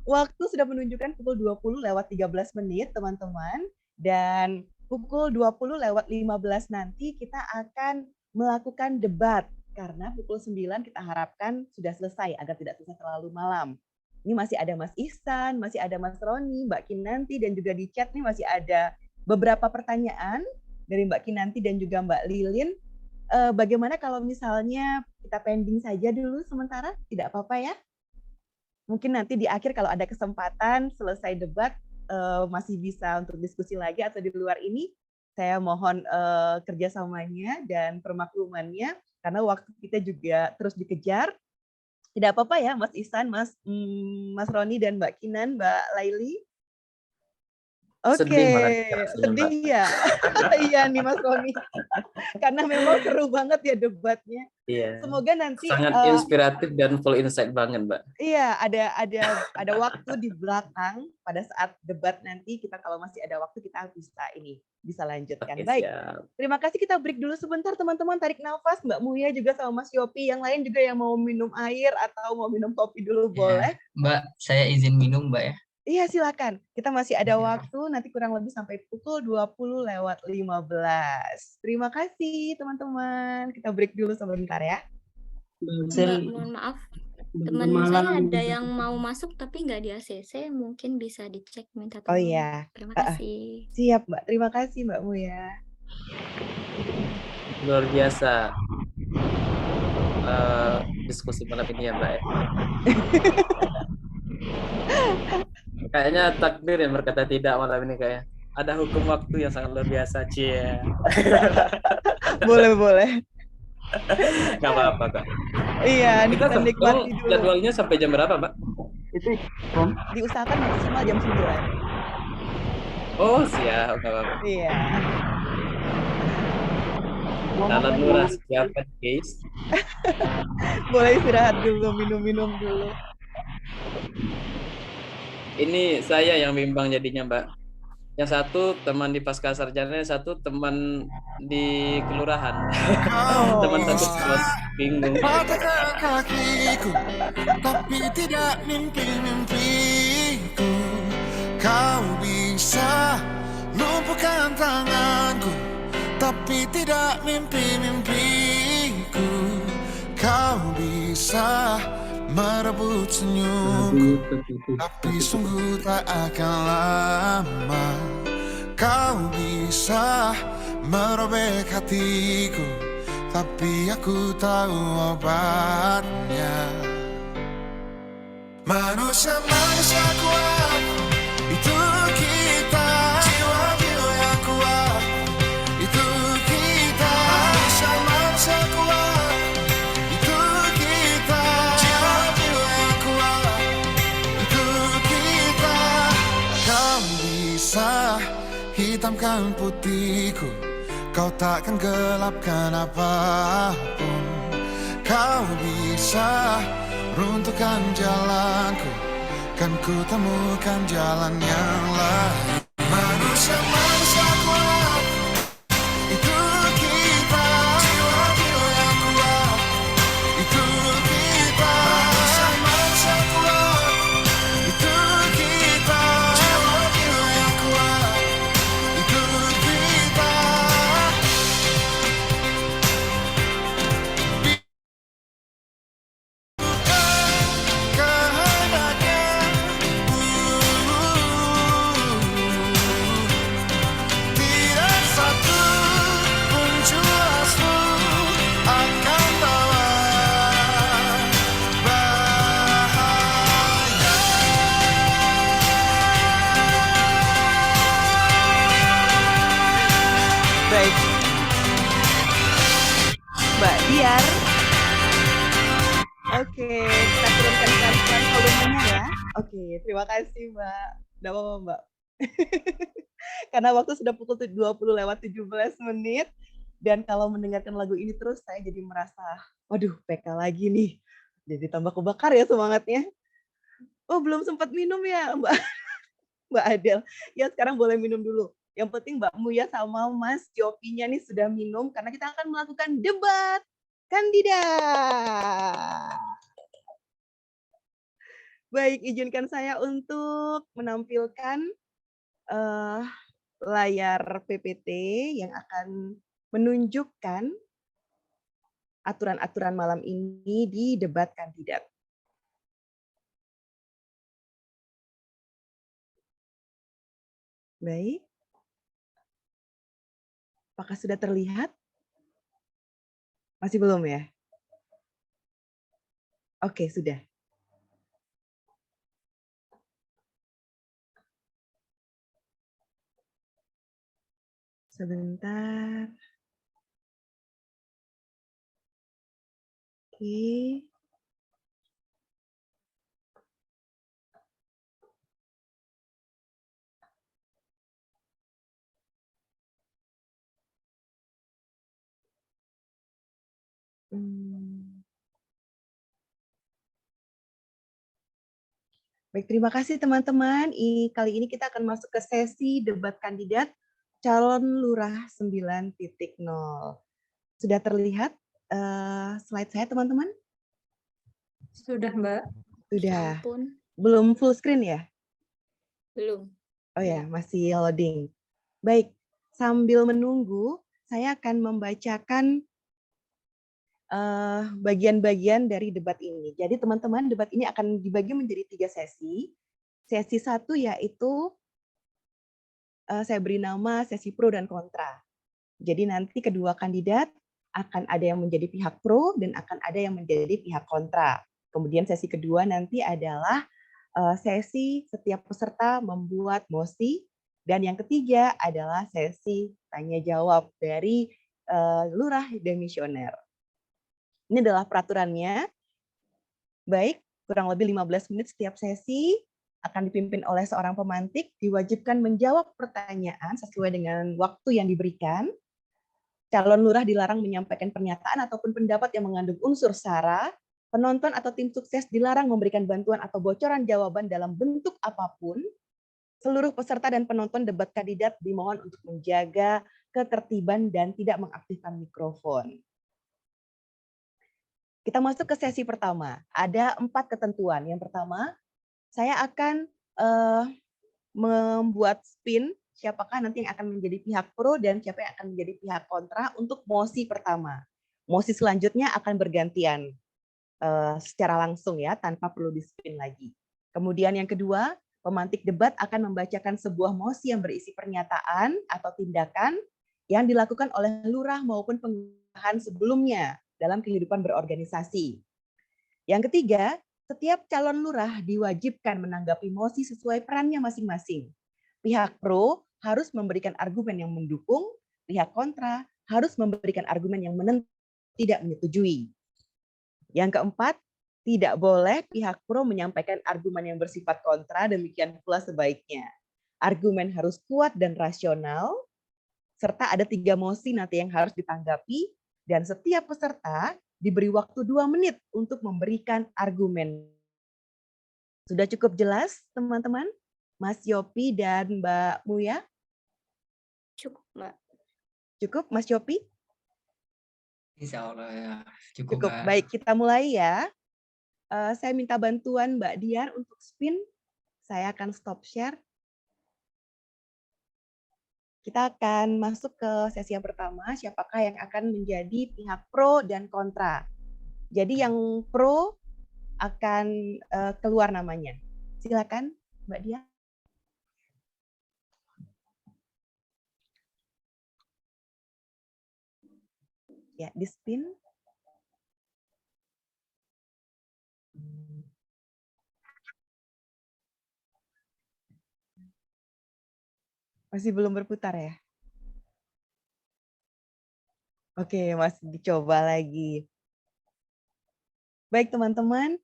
Waktu sudah menunjukkan pukul 20:13 teman-teman, dan pukul 20:15 nanti kita akan melakukan debat, karena pukul 9 kita harapkan sudah selesai agar tidak selesai terlalu malam. Ini masih ada Mas Ihsan, masih ada Mas Roni, Mbak Kinanti, dan juga di chat nih masih ada beberapa pertanyaan dari Mbak Kinanti dan juga Mbak Lilin. Bagaimana kalau misalnya kita pending saja dulu sementara? Tidak apa-apa ya? Mungkin nanti di akhir kalau ada kesempatan selesai debat masih bisa untuk diskusi lagi, atau di luar ini saya mohon kerjasamanya dan permaklumannya karena waktu kita juga terus dikejar. Tidak apa-apa ya Mas Ihsan, Mas Roni dan Mbak Kinan, Mbak Laili. Oke, sedih ya. Iya nih Mas Roni. Karena memang seru banget ya debatnya. Iya. Semoga nanti sangat inspiratif dan full insight banget, Mbak. Iya, ada waktu di belakang pada saat debat nanti, kita kalau masih ada waktu kita bisa lanjutkan. Oke, baik. siap. Terima kasih, kita break dulu sebentar teman-teman, tarik nafas. Mbak Muya juga sama Mas Yopi, yang lain juga yang mau minum air atau mau minum kopi dulu boleh. Mbak, saya izin minum Mbak ya. Iya, silakan. Kita masih ada waktu, nanti kurang lebih sampai pukul 20:15. Terima kasih teman-teman. Kita break dulu sebentar ya. Mbak, mohon maaf. Teman saya ada yang mau masuk tapi nggak di ACC, mungkin bisa dicek minta tolong. Oh iya. Terima kasih. Siap Mbak, terima kasih Mbak Muya. Luar biasa diskusi malam ini ya Mbak. Kayaknya takdir yang berkata tidak malam ini kayak. Ada hukum waktu yang sangat luar biasa, Cie. Boleh. Gak apa-apa, Kak. Iya, kita nikmati dulu. Jadwalnya sampai jam berapa, Mbak? Itu diusahakan maksimal jam 9. Oh, siap. Gak apa-apa. Iya. Salam lurah siapa, guys? Boleh istirahat dulu, minum-minum dulu. Ini saya yang bimbang jadinya, Mbak. Yang satu teman di pasca sarjana, yang satu teman di kelurahan. Teman satu kelas, bingung. Patahkan kakiku, tapi tidak mimpi-mimpiku. Kau bisa lumpuhkan tanganku, tapi tidak mimpi-mimpiku. Kau bisa merebut senyumku, tapi sungguh tak akan lama. Kau bisa merobek hatiku, tapi aku tahu obatnya. Manusia-manusia kuat, itu kita. Jiwa-jiwa yang kuat, itu kita. Manusia-manusia kuat, itu kita. Jiwa-jiwa yang kuat, itu kita. Kau bisa hitamkan putihku, kau takkan gelapkan apapun. Kau bisa runtuhkan jalanku, kan ku temukan jalan yang lain. Manusia-manusia kuat, itu kita. Jiwa-jiwa yang kuat, itu kita. Manusia-manusia kuat, itu kita. Jiwa-jiwa yang kuat, itu kita. Tidak satu pun jelasmu akan bawa bahaya. Baik, Mbak Diar. Oke, kita turunkan pelan-pelan volumenya ya. Oke, terima kasih Mbak. Tidak apa-apa Mbak. Karena waktu sudah pukul 20:17 menit. Dan kalau mendengarkan lagu ini terus, saya jadi merasa, waduh PK lagi nih. Jadi tambah kebakar ya semangatnya. Oh belum sempat minum ya Mbak, Mbak Adel. Ya sekarang boleh minum dulu. Yang penting Mbak Muya sama Mas Jopinya nih sudah minum, karena kita akan melakukan debat kandidat. Baik, izinkan saya untuk menampilkan layar PPT yang akan menunjukkan aturan-aturan malam ini di debat kandidat. Baik. Apakah sudah terlihat? Masih belum ya? Oke, sudah. Sebentar. Oke. Baik, terima kasih teman-teman. Kali ini kita akan masuk ke sesi debat kandidat calon lurah 9.0. Sudah terlihat slide saya teman-teman? Sudah Mbak. Sudah. Ampun. Belum full screen ya? Belum. Oh ya, masih loading. Baik, sambil menunggu, saya akan membacakan bagian-bagian dari debat ini. Jadi teman-teman, debat ini akan dibagi menjadi 3 sesi. Sesi 1 yaitu saya beri nama sesi pro dan kontra. Jadi nanti kedua kandidat akan ada yang menjadi pihak pro dan akan ada yang menjadi pihak kontra. Kemudian sesi kedua nanti adalah sesi setiap peserta membuat mosi, dan yang ketiga adalah sesi tanya jawab dari lurah demisioner. Ini adalah peraturannya. Baik, kurang lebih 15 menit setiap sesi, akan dipimpin oleh seorang pemantik, diwajibkan menjawab pertanyaan sesuai dengan waktu yang diberikan. Calon lurah dilarang menyampaikan pernyataan ataupun pendapat yang mengandung unsur sara. Penonton atau tim sukses dilarang memberikan bantuan atau bocoran jawaban dalam bentuk apapun. Seluruh peserta dan penonton debat kandidat dimohon untuk menjaga ketertiban dan tidak mengaktifkan mikrofon. Kita masuk ke sesi pertama. Ada 4 ketentuan. Yang pertama, saya akan membuat spin siapakah nanti yang akan menjadi pihak pro dan siapa yang akan menjadi pihak kontra untuk mosi pertama. Mosi selanjutnya akan bergantian secara langsung ya, tanpa perlu di-spin lagi. Kemudian yang kedua, pemantik debat akan membacakan sebuah mosi yang berisi pernyataan atau tindakan yang dilakukan oleh lurah maupun pengusahaan sebelumnya dalam kehidupan berorganisasi. Yang ketiga, setiap calon lurah diwajibkan menanggapi mosi sesuai perannya masing-masing. Pihak pro harus memberikan argumen yang mendukung, pihak kontra harus memberikan argumen yang menentang, tidak menyetujui. Yang keempat, tidak boleh pihak pro menyampaikan argumen yang bersifat kontra, demikian pula sebaiknya. Argumen harus kuat dan rasional, serta ada 3 mosi nanti yang harus ditanggapi, dan setiap peserta diberi waktu 2 menit untuk memberikan argumen. Sudah cukup jelas, teman-teman? Mas Yopi dan Mbak Muya? Cukup, Mbak. Cukup, Mas Yopi? Insya Allah ya, cukup, Cukup. Mbak. Baik, kita mulai ya. Saya minta bantuan Mbak Dian untuk spin. Saya akan stop share. Kita akan masuk ke sesi yang pertama, siapakah yang akan menjadi pihak pro dan kontra. Jadi yang pro akan keluar namanya. Silakan Mbak Dian. Ya, di spin. Masih belum berputar ya? Oke, masih dicoba lagi. Baik teman-teman,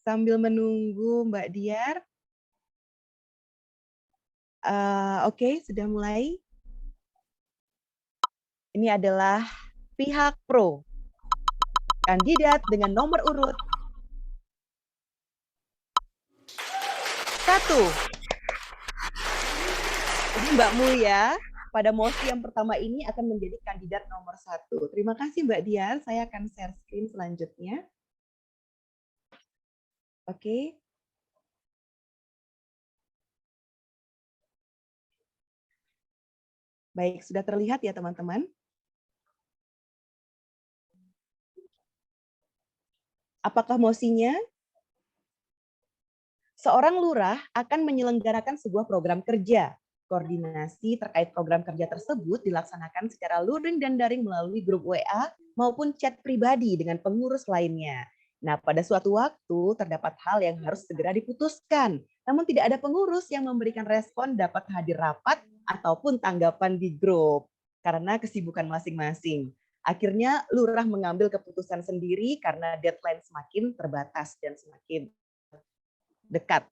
sambil menunggu Mbak Diar. Oke, sudah mulai. Ini adalah pihak pro. Kandidat dengan nomor urut 1. Jadi Mbak Muya, pada mosi yang pertama ini akan menjadi kandidat nomor 1. Terima kasih Mbak Diar, saya akan share screen selanjutnya. Oke. Baik, sudah terlihat ya teman-teman? Apakah mosinya? Seorang lurah akan menyelenggarakan sebuah program kerja. Koordinasi terkait program kerja tersebut dilaksanakan secara luring dan daring melalui grup WA maupun chat pribadi dengan pengurus lainnya. Nah, pada suatu waktu terdapat hal yang harus segera diputuskan, namun tidak ada pengurus yang memberikan respon dapat hadir rapat ataupun tanggapan di grup karena kesibukan masing-masing. Akhirnya lurah mengambil keputusan sendiri karena deadline semakin terbatas dan semakin dekat.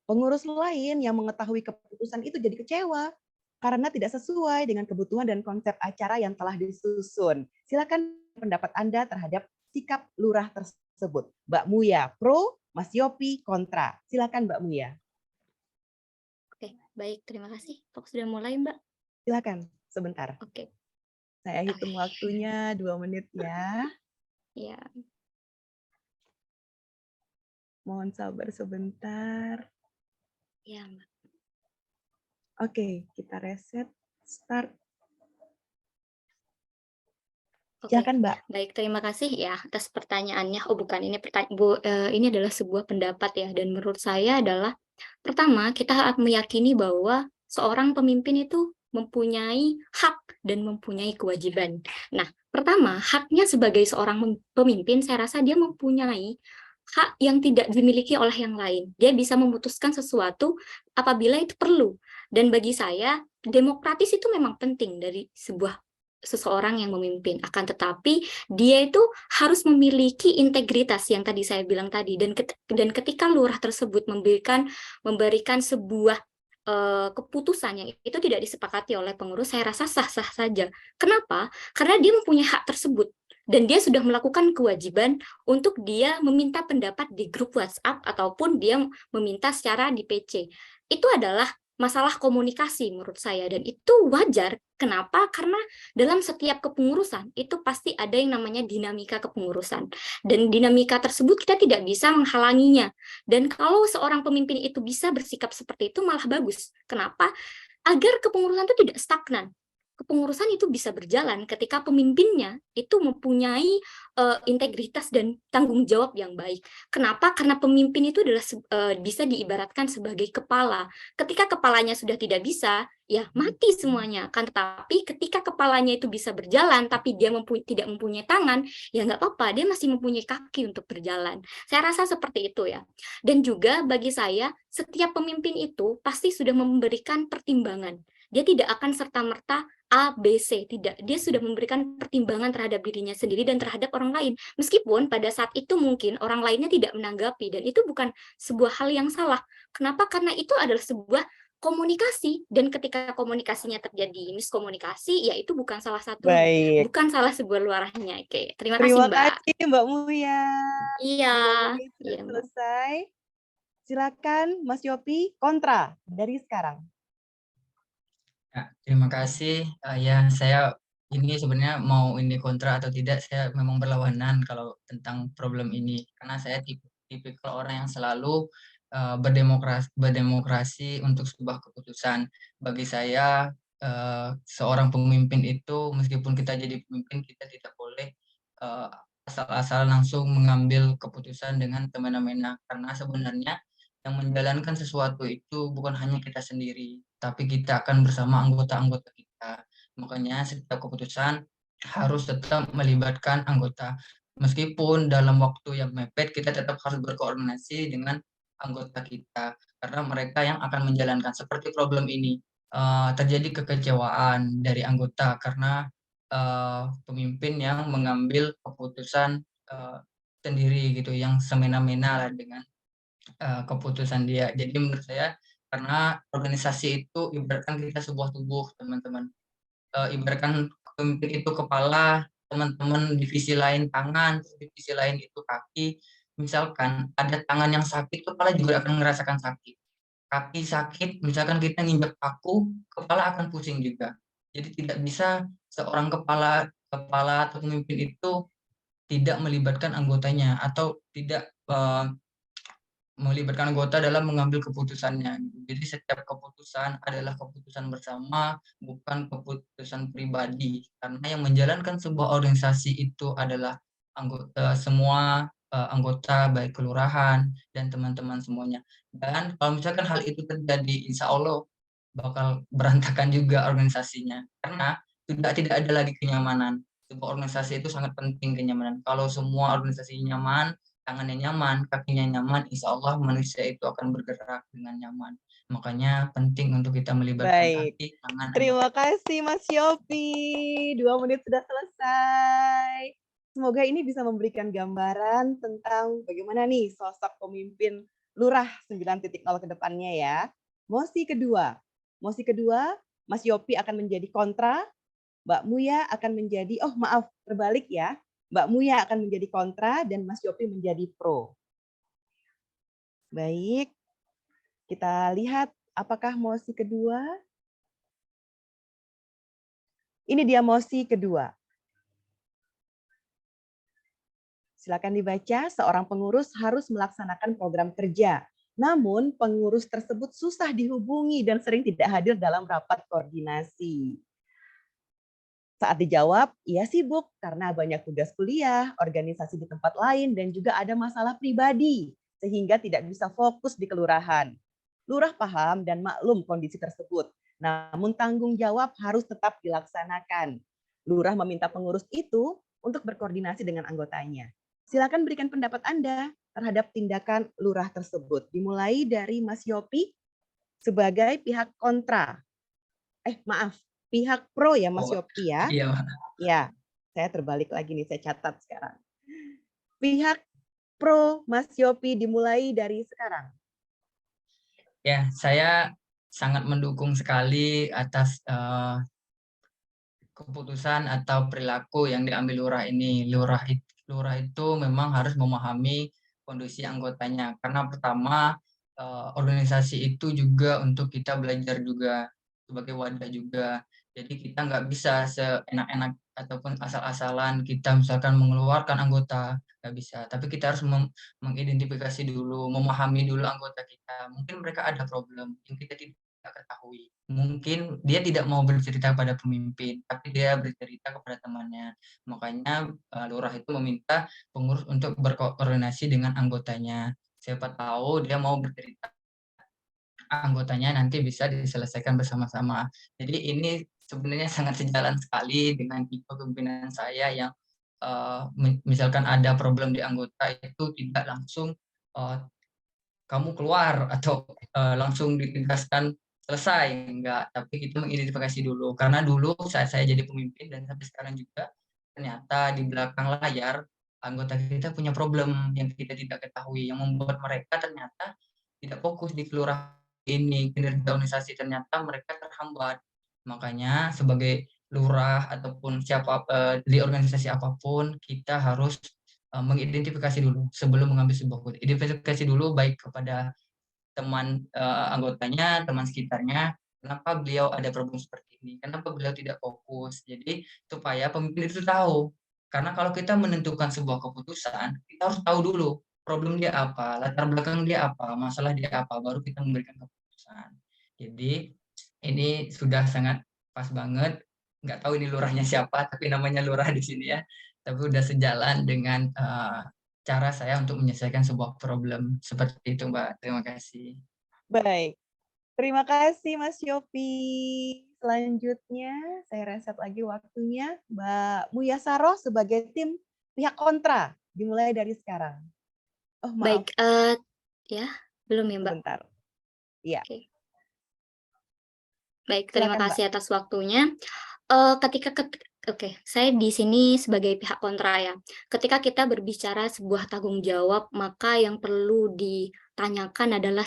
Pengurus lain yang mengetahui keputusan itu jadi kecewa karena tidak sesuai dengan kebutuhan dan konsep acara yang telah disusun. Silakan pendapat Anda terhadap sikap lurah tersebut. Mbak Muya pro, Mas Yopi kontra. Silakan Mbak Muya. Oke, baik, terima kasih. Apakah sudah mulai, Mbak? Silakan, sebentar. Oke. Saya hitung waktunya 2 menit ya. Ya. Mohon sabar sebentar. Ya, Mbak. Oke, kita reset, start. Oke, Silakan Mbak. baik, terima kasih ya atas pertanyaannya. Oh bukan, ini ini adalah sebuah pendapat ya, dan menurut saya adalah pertama kita harus meyakini bahwa seorang pemimpin itu mempunyai hak dan mempunyai kewajiban. Nah, pertama haknya sebagai seorang pemimpin, saya rasa dia mempunyai hak yang tidak dimiliki oleh yang lain. Dia bisa memutuskan sesuatu apabila itu perlu. Dan bagi saya, demokratis itu memang penting dari seseorang yang memimpin. Akan tetapi, dia itu harus memiliki integritas yang tadi saya bilang tadi. Dan ketika lurah tersebut memberikan sebuah keputusan yang itu tidak disepakati oleh pengurus, saya rasa sah-sah saja. Kenapa? Karena dia mempunyai hak tersebut. dan dia sudah melakukan kewajiban untuk dia meminta pendapat di grup WhatsApp ataupun dia meminta secara di PC. Itu adalah masalah komunikasi menurut saya, dan itu wajar. Kenapa? Karena dalam setiap kepengurusan itu pasti ada yang namanya dinamika kepengurusan, dan dinamika tersebut kita tidak bisa menghalanginya. Dan kalau seorang pemimpin itu bisa bersikap seperti itu malah bagus. Kenapa? Agar kepengurusan itu tidak stagnan. Kepengurusan itu bisa berjalan ketika pemimpinnya itu mempunyai integritas dan tanggung jawab yang baik. Kenapa? Karena pemimpin itu adalah bisa diibaratkan sebagai kepala. Ketika kepalanya sudah tidak bisa, ya mati semuanya. Kan tetapi ketika kepalanya itu bisa berjalan, tapi dia tidak mempunyai tangan, ya nggak apa-apa, dia masih mempunyai kaki untuk berjalan. Saya rasa seperti itu ya. Dan juga bagi saya, setiap pemimpin itu pasti sudah memberikan pertimbangan. Dia tidak akan serta-merta A, B, C, tidak. Dia sudah memberikan pertimbangan terhadap dirinya sendiri dan terhadap orang lain. Meskipun pada saat itu mungkin orang lainnya tidak menanggapi, dan itu bukan sebuah hal yang salah. Kenapa? Karena itu adalah sebuah komunikasi, dan ketika komunikasinya terjadi miskomunikasi, ya itu bukan salah satu, Baik. bukan salah sebuah luarnya. Oke, terima kasih Terima Mbak. kasih Mbak Muya. Iya, 2 menit sudah iya Mbak. selesai. Silakan Mas Yopi, kontra dari sekarang. Ya, terima kasih. Ya, saya ini sebenarnya mau ini kontra atau tidak, saya memang berlawanan kalau tentang problem ini. Karena saya tipikal orang yang selalu berdemokrasi untuk sebuah keputusan. Bagi saya, seorang pemimpin itu, meskipun kita jadi pemimpin, kita tidak boleh asal-asal langsung mengambil keputusan dengan semena-mena. Karena sebenarnya yang menjalankan sesuatu itu bukan hanya kita sendiri, tapi kita akan bersama anggota-anggota kita. Makanya setiap keputusan harus tetap melibatkan anggota. Meskipun dalam waktu yang mepet, kita tetap harus berkoordinasi dengan anggota kita. Karena mereka yang akan menjalankan. Seperti problem ini, terjadi kekecewaan dari anggota karena pemimpin yang mengambil keputusan sendiri gitu, yang semena-mena lah dengan keputusan dia. Jadi menurut saya, karena organisasi itu ibaratkan kita sebuah tubuh, teman-teman. Ibaratkan pemimpin itu kepala, teman-teman divisi lain tangan, divisi lain itu kaki. Misalkan ada tangan yang sakit, kepala juga akan merasakan sakit. Kaki sakit, misalkan kita nginjak paku, kepala akan pusing juga. Jadi tidak bisa seorang kepala atau pemimpin itu tidak melibatkan anggotanya atau tidak melibatkan anggota dalam mengambil keputusannya. Jadi setiap keputusan adalah keputusan bersama, bukan keputusan pribadi. Karena yang menjalankan sebuah organisasi itu adalah anggota, semua anggota, baik kelurahan dan teman-teman semuanya. Dan kalau misalkan hal itu terjadi, insya Allah bakal berantakan juga organisasinya. Karena sudah tidak ada lagi kenyamanan. Sebuah organisasi itu sangat penting kenyamanan. Kalau semua organisasi nyaman, tangannya nyaman, kakinya nyaman, insya Allah manusia itu akan bergerak dengan nyaman. Makanya penting untuk kita melibatkan Baik. kaki, tangan, Terima kasih Mas Yopi. 2 menit sudah selesai. Semoga ini bisa memberikan gambaran tentang bagaimana nih sosok pemimpin Lurah 9.0 ke depannya ya. Mosi kedua, Mas Yopi akan menjadi kontra, Mbak Muya akan menjadi, terbalik ya. Mbak Muya akan menjadi kontra dan Mas Yopi menjadi pro. Baik, kita lihat apakah mosi kedua. Ini dia mosi kedua. Silakan dibaca, seorang pengurus harus melaksanakan program kerja. Namun pengurus tersebut susah dihubungi dan sering tidak hadir dalam rapat koordinasi. Saat dijawab, ia sibuk karena banyak tugas kuliah, organisasi di tempat lain, dan juga ada masalah pribadi, sehingga tidak bisa fokus di kelurahan. Lurah paham dan maklum kondisi tersebut, namun tanggung jawab harus tetap dilaksanakan. Lurah meminta pengurus itu untuk berkoordinasi dengan anggotanya. Silakan berikan pendapat Anda terhadap tindakan lurah tersebut. Dimulai dari Mas Yopi sebagai pihak kontra. Pihak pro ya Mas Yopi ya. Iya, Pak. Ya, saya terbalik lagi nih, saya catat sekarang. Pihak pro Mas Yopi dimulai dari sekarang. Ya, saya sangat mendukung sekali atas keputusan atau perilaku yang diambil lurah ini. Lurah itu memang harus memahami kondisi anggotanya. Karena pertama, organisasi itu juga untuk kita belajar juga sebagai wadah juga. Jadi kita nggak bisa seenak-enak ataupun asal-asalan kita misalkan mengeluarkan anggota, nggak bisa. Tapi kita harus mengidentifikasi dulu, memahami dulu anggota kita. Mungkin mereka ada problem yang kita tidak ketahui. Mungkin dia tidak mau bercerita pada pemimpin, tapi dia bercerita kepada temannya. Makanya lurah itu meminta pengurus untuk berkoordinasi dengan anggotanya. Siapa tahu dia mau bercerita, anggotanya nanti bisa diselesaikan bersama-sama. Jadi ini sebenarnya sangat sejalan sekali dengan tipe pimpinan saya yang misalkan ada problem di anggota itu tidak langsung kamu keluar atau langsung ditegaskan selesai, enggak, tapi kita mengidentifikasi dulu. Karena dulu saat saya jadi pemimpin dan sampai sekarang juga, ternyata di belakang layar anggota kita punya problem yang kita tidak ketahui, yang membuat mereka ternyata tidak fokus di kelurahan ini, kinerja organisasi ternyata mereka terhambat. Makanya sebagai lurah ataupun siapa di organisasi apapun, kita harus mengidentifikasi dulu sebelum mengambil sebuah keputusan. Identifikasi dulu baik kepada teman anggotanya, teman sekitarnya, kenapa beliau ada problem seperti ini, kenapa beliau tidak fokus. Jadi supaya pemimpin itu tahu. Karena kalau kita menentukan sebuah keputusan, kita harus tahu dulu problem dia apa, latar belakang dia apa, masalah dia apa, baru kita memberikan keputusan. Jadi ini sudah sangat pas banget. Nggak tahu ini lurahnya siapa, tapi namanya lurah di sini ya. Tapi udah sejalan dengan cara saya untuk menyelesaikan sebuah problem. Seperti itu, Mbak. Terima kasih. Baik. Terima kasih, Mas Yopi. Selanjutnya, saya reset lagi waktunya. Mbak Muyasaro sebagai tim pihak kontra. Dimulai dari sekarang. Oh, maaf. Baik, ya, belum ya, Mbak? Sebentar. Iya. Oke. Baik, terima Silakan, kasih Mbak. atas waktunya. Oke, saya di sini sebagai pihak kontra ya. Ketika kita berbicara sebuah tanggung jawab, maka yang perlu ditanyakan adalah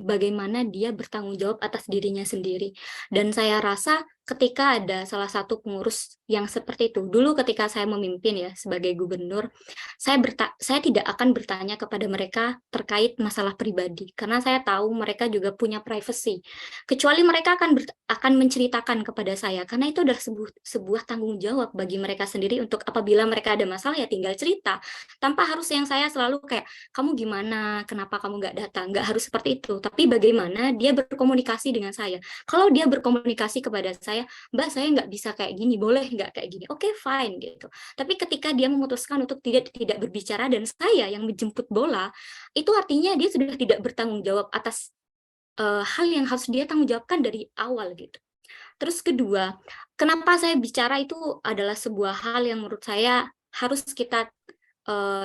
bagaimana dia bertanggung jawab atas dirinya sendiri. Dan saya rasa ketika ada salah satu pengurus yang seperti itu, dulu ketika saya memimpin ya sebagai gubernur, saya tidak akan bertanya kepada mereka terkait masalah pribadi, karena saya tahu mereka juga punya privacy. Kecuali mereka akan menceritakan kepada saya, karena itu adalah sebuah tanggung jawab bagi mereka sendiri untuk apabila mereka ada masalah ya tinggal cerita, tanpa harus yang saya selalu kayak, kamu gimana, kenapa kamu nggak datang, nggak harus seperti itu, tapi bagaimana dia berkomunikasi dengan saya. Kalau dia berkomunikasi kepada saya, Mbak saya nggak bisa kayak gini, boleh nggak kayak gini, oke, fine gitu. Tapi ketika dia memutuskan untuk tidak berbicara dan saya yang menjemput bola, itu artinya dia sudah tidak bertanggung jawab atas hal yang harus dia tanggung jawabkan dari awal gitu. Terus kedua, kenapa saya bicara itu adalah sebuah hal yang menurut saya harus kita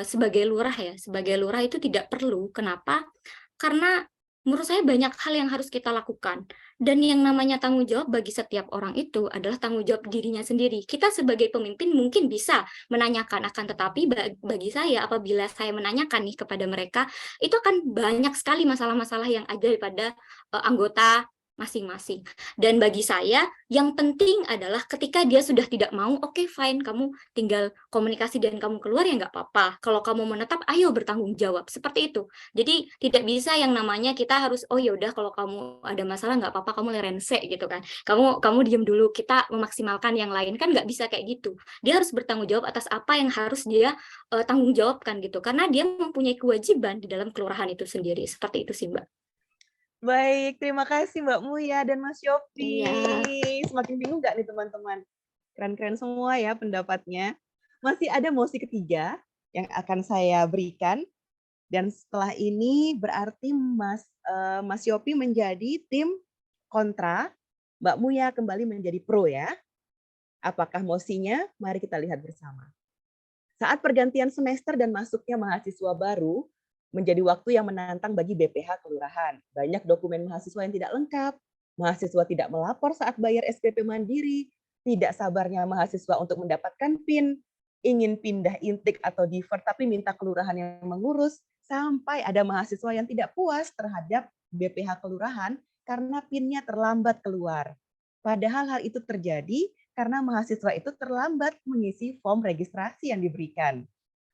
sebagai lurah itu tidak perlu. Kenapa? Karena menurut saya banyak hal yang harus kita lakukan. Dan yang namanya tanggung jawab bagi setiap orang itu adalah tanggung jawab dirinya sendiri. Kita sebagai pemimpin mungkin bisa menanyakan, akan tetapi bagi saya apabila saya menanyakan nih kepada mereka, itu akan banyak sekali masalah-masalah yang ada daripada anggota masing-masing. Dan bagi saya, yang penting adalah ketika dia sudah tidak mau, oke, fine, kamu tinggal komunikasi dan kamu keluar ya nggak apa-apa. Kalau kamu menetap, ayo bertanggung jawab. Seperti itu. Jadi tidak bisa yang namanya kita harus, oh yaudah kalau kamu ada masalah nggak apa-apa, kamu lerense gitu kan. Kamu diem dulu, kita memaksimalkan yang lain. Kan nggak bisa kayak gitu. Dia harus bertanggung jawab atas apa yang harus dia tanggung jawabkan gitu. Karena dia mempunyai kewajiban di dalam kelurahan itu sendiri. Seperti itu sih, Mbak. Baik, terima kasih Mbak Muya dan Mas Yopi. Iya. Semakin bingung nggak nih teman-teman? Keren-keren semua ya pendapatnya. Masih ada mosi ketiga yang akan saya berikan. Dan setelah ini berarti Mas Yopi menjadi tim kontra, Mbak Muya kembali menjadi pro ya. Apakah mosinya? Mari kita lihat bersama. Saat pergantian semester dan masuknya mahasiswa baru, menjadi waktu yang menantang bagi BPH Kelurahan. Banyak dokumen mahasiswa yang tidak lengkap, mahasiswa tidak melapor saat bayar SPP Mandiri, tidak sabarnya mahasiswa untuk mendapatkan PIN, ingin pindah intik atau divert tapi minta kelurahan yang mengurus, sampai ada mahasiswa yang tidak puas terhadap BPH Kelurahan karena PIN-nya terlambat keluar. Padahal hal itu terjadi karena mahasiswa itu terlambat mengisi form registrasi yang diberikan.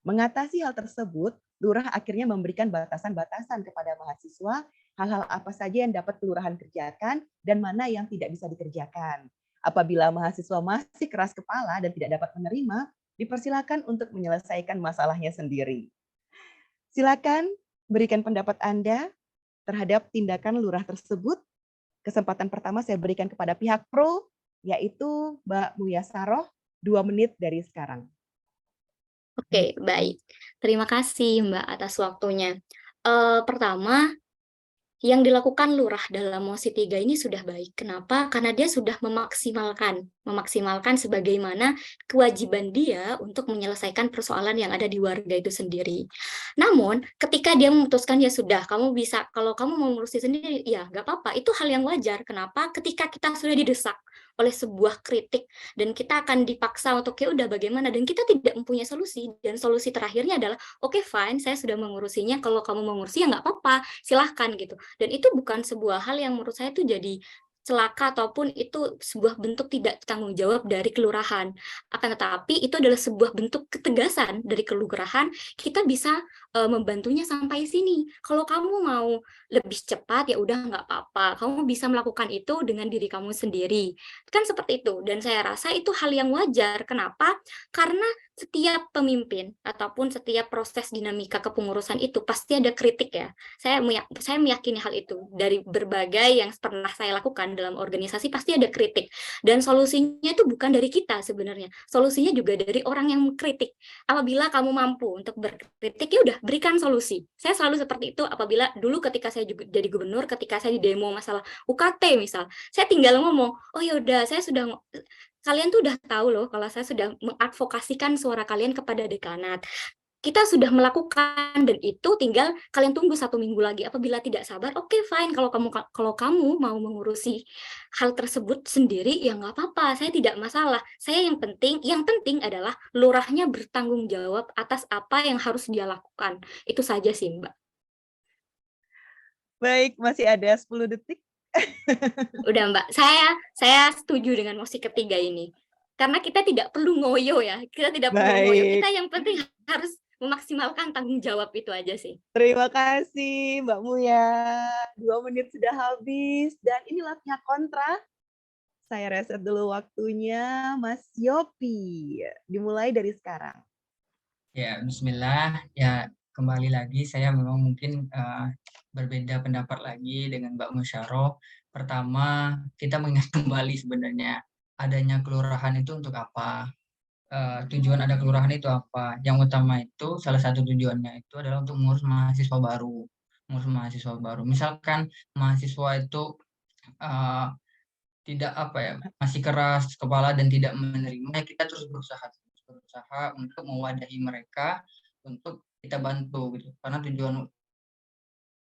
Mengatasi hal tersebut, lurah akhirnya memberikan batasan-batasan kepada mahasiswa hal-hal apa saja yang dapat kelurahan kerjakan dan mana yang tidak bisa dikerjakan. Apabila mahasiswa masih keras kepala dan tidak dapat menerima, dipersilakan untuk menyelesaikan masalahnya sendiri. Silakan berikan pendapat Anda terhadap tindakan lurah tersebut. Kesempatan pertama saya berikan kepada pihak pro, yaitu Mbak Muyasaroh, 2 menit dari sekarang. Oke, baik. Terima kasih Mbak atas waktunya. Pertama, yang dilakukan lurah dalam mosi 3 ini sudah baik. Kenapa? Karena dia sudah memaksimalkan sebagaimana kewajiban dia untuk menyelesaikan persoalan yang ada di warga itu sendiri. Namun, ketika dia memutuskan ya sudah, kamu bisa, kalau kamu mau ngurusi sendiri, ya nggak apa-apa. Itu hal yang wajar. Kenapa? Ketika kita sudah didesak oleh sebuah kritik dan kita akan dipaksa untuk ya udah bagaimana, dan kita tidak mempunyai solusi, dan solusi terakhirnya adalah oke, fine, saya sudah mengurusinya, kalau kamu mau ngurusi ya nggak apa-apa, silahkan gitu. Dan itu bukan sebuah hal yang menurut saya itu jadi celaka ataupun itu sebuah bentuk tidak tanggung jawab dari kelurahan. Akan tetapi itu adalah sebuah bentuk ketegasan dari kelurahan, kita bisa membantunya sampai sini. Kalau kamu mau lebih cepat ya udah nggak apa-apa, kamu bisa melakukan itu dengan diri kamu sendiri. Kan seperti itu, dan saya rasa itu hal yang wajar. Kenapa? Karena setiap pemimpin ataupun setiap proses dinamika kepengurusan itu pasti ada kritik ya. Saya meyakini hal itu. Dari berbagai yang pernah saya lakukan dalam organisasi pasti ada kritik. Dan solusinya itu bukan dari kita sebenarnya. Solusinya juga dari orang yang mengkritik. Apabila kamu mampu untuk berkritik, ya udah berikan solusi. Saya selalu seperti itu apabila dulu ketika saya juga jadi gubernur, ketika saya di demo masalah UKT misal, saya tinggal ngomong, oh ya udah saya sudah, kalian tuh udah tahu loh kalau saya sudah mengadvokasikan suara kalian kepada dekanat. Kita sudah melakukan dan itu tinggal kalian tunggu 1 minggu lagi. Apabila tidak sabar, oke, fine. Kalau kamu mau mengurusi hal tersebut sendiri, ya nggak apa-apa. Saya tidak masalah. Yang penting adalah lurahnya bertanggung jawab atas apa yang harus dia lakukan. Itu saja sih, Mbak. Baik, masih ada 10 detik. Udah Mbak, saya setuju dengan mosi ketiga ini. Karena kita tidak perlu ngoyo ya, kita tidak perlu ngoyo. Kita yang penting harus memaksimalkan tanggung jawab, itu aja sih. Terima kasih Mbak Muya. 2 menit sudah habis dan inilah pihak kontra. Saya reset dulu waktunya. Mas Yopi, dimulai dari sekarang. Ya, bismillah. Ya, kembali lagi saya memang mungkin berbeda pendapat lagi dengan Mbak Musyaroh. Pertama, kita mengingat kembali sebenarnya adanya kelurahan itu untuk apa? Tujuan ada kelurahan itu apa? Yang utama itu, salah satu tujuannya itu adalah untuk mengurus mahasiswa baru. Misalkan mahasiswa itu tidak masih keras kepala dan tidak menerima, kita terus berusaha untuk mewadahi mereka, untuk kita bantu gitu. Karena tujuan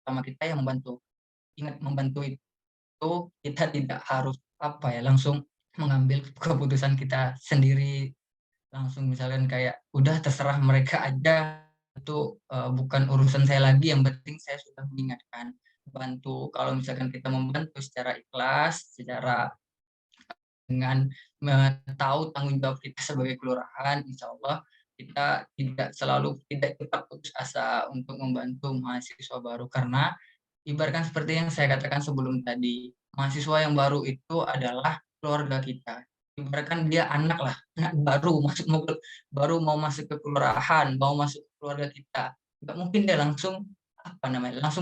utama kita yang membantu. Ingat, membantu itu kita tidak harus langsung mengambil keputusan kita sendiri, langsung misalkan kayak udah terserah mereka aja, itu bukan urusan saya lagi, yang penting saya sudah mengingatkan, bantu. Kalau misalkan kita membantu secara ikhlas, secara dengan tahu tanggung jawab kita sebagai kelurahan, insya Allah kita tidak cepat putus asa untuk membantu mahasiswa baru. Karena ibaratkan seperti yang saya katakan sebelum tadi, mahasiswa yang baru itu adalah keluarga kita. Ibaratkan dia anak baru mau masuk ke kelurahan, mau masuk ke keluarga kita. Nggak mungkin dia langsung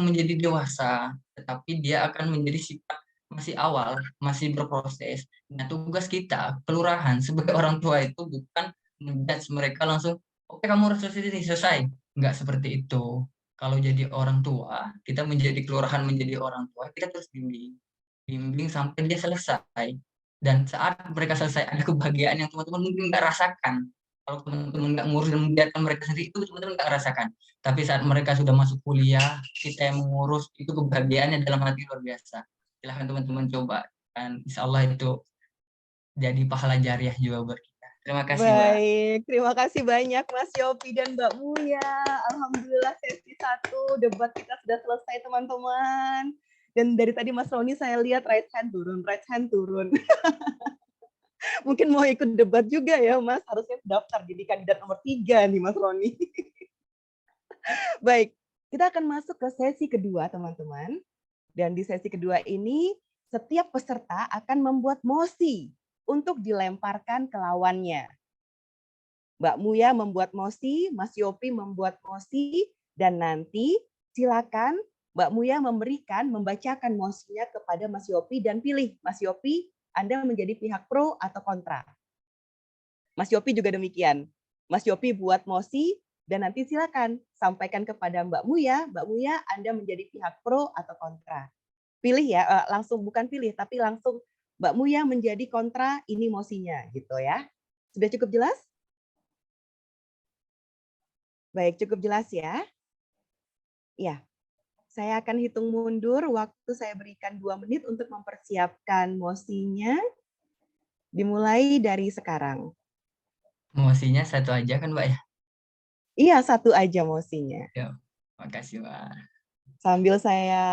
menjadi dewasa, tetapi dia akan menjadi sifat masih awal, masih berproses. Nah, tugas kita kelurahan sebagai orang tua itu bukan menjudge mereka langsung, oke, kamu harus selesai. Nggak seperti itu. Kalau jadi orang tua, kita menjadi kelurahan, menjadi orang tua, kita terus bimbing sampai dia selesai. Dan saat mereka selesai, ada kebahagiaan yang teman-teman mungkin nggak rasakan. Kalau teman-teman nggak ngurus dan membiarkan mereka sendiri, itu teman-teman nggak rasakan. Tapi saat mereka sudah masuk kuliah, kita yang mengurus, itu kebahagiaannya dalam hati luar biasa. Silahkan teman-teman coba. Dan insya Allah itu jadi pahala jariah juga buat kita. Terima kasih, Mbak. Baik, terima kasih banyak Mas Yopi dan Mbak Muya. Alhamdulillah sesi 1 debat kita sudah selesai, teman-teman. Dan dari tadi Mas Roni saya lihat right hand turun. Mungkin mau ikut debat juga ya, Mas. Harusnya daftar jadi kandidat nomor 3 nih, Mas Roni. Baik, kita akan masuk ke sesi kedua, teman-teman. Dan di sesi kedua ini, setiap peserta akan membuat mosi untuk dilemparkan ke lawannya. Mbak Muya membuat mosi, Mas Yopi membuat mosi, dan nanti silakan Mbak Muya membacakan mosinya kepada Mas Yopi dan pilih, Mas Yopi, Anda menjadi pihak pro atau kontra. Mas Yopi juga demikian. Mas Yopi buat mosi, dan nanti silakan sampaikan kepada Mbak Muya, Anda menjadi pihak pro atau kontra. Pilih ya, langsung bukan pilih, tapi langsung Mbak Muya menjadi kontra, ini mosinya, gitu ya. Sudah cukup jelas? Baik, cukup jelas ya. Ya, saya akan hitung mundur, waktu saya berikan 2 menit untuk mempersiapkan mosinya. Dimulai dari sekarang. Mosinya satu aja kan, Mbak ya? Iya, 1 aja mosinya. Ya, makasih, Mbak. Sambil saya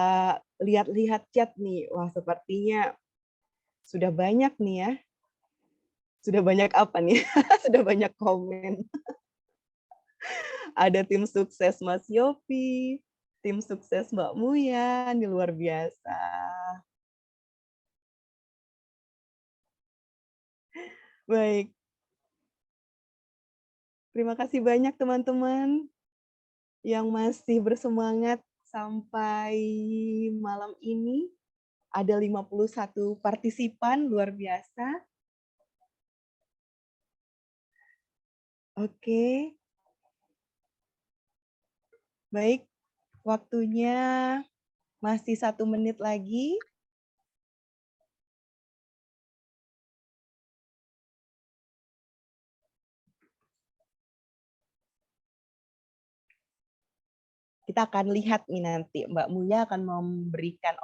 lihat-lihat chat nih, wah sepertinya sudah banyak nih ya. Sudah banyak apa nih? Sudah banyak komen. Ada tim sukses Mas Yopi, tim sukses Mbak Muya, ini luar biasa. Baik. Terima kasih banyak teman-teman yang masih bersemangat sampai malam ini. Ada 51 partisipan, luar biasa. Oke. Baik, waktunya masih 1 menit lagi. Kita akan lihat nih nanti, Mbak Muya akan memberikan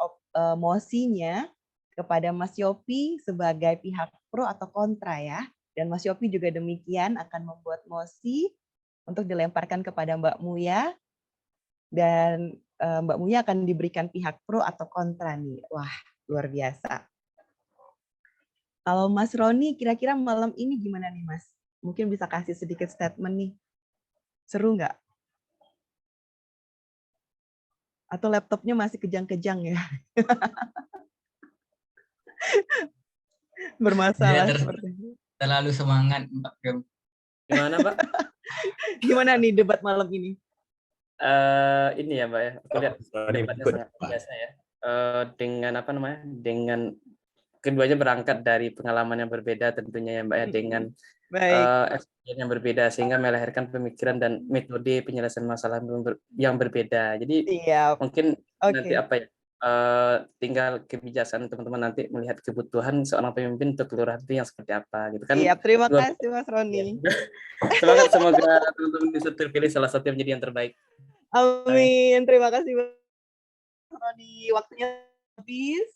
mosinya kepada Mas Yopi sebagai pihak pro atau kontra ya. Dan Mas Yopi juga demikian akan membuat mosi untuk dilemparkan kepada Mbak Muya. Dan Mbak Muya akan diberikan pihak pro atau kontra nih. Wah, luar biasa. Kalau Mas Roni, kira-kira malam ini gimana nih Mas? Mungkin bisa kasih sedikit statement nih. Seru nggak? Atau laptopnya masih kejang-kejang ya? Bermasalah seperti itu. Terlalu semangat, Mbak. Gimana, Mbak? Gimana nih debat malam ini? Ini ya, Mbak ya. Aku lihat debatnya sangat biasa ya. Dengan apa namanya? Dengan keduanya berangkat dari pengalaman yang berbeda tentunya ya, Mbak ya, dengan experience yang berbeda sehingga melahirkan pemikiran dan metode penyelesaian masalah yang berbeda. Jadi mungkin nanti apa ya? Tinggal kebijaksanaan teman-teman nanti melihat kebutuhan seorang pemimpin untuk kelurahan itu yang seperti apa gitu kan. Iya, terima kasih Mas Roni. Semangat, semoga teman-teman bisa terpilih salah satu yang menjadi yang terbaik. Amin, terima kasih Mas Roni. Waktunya habis.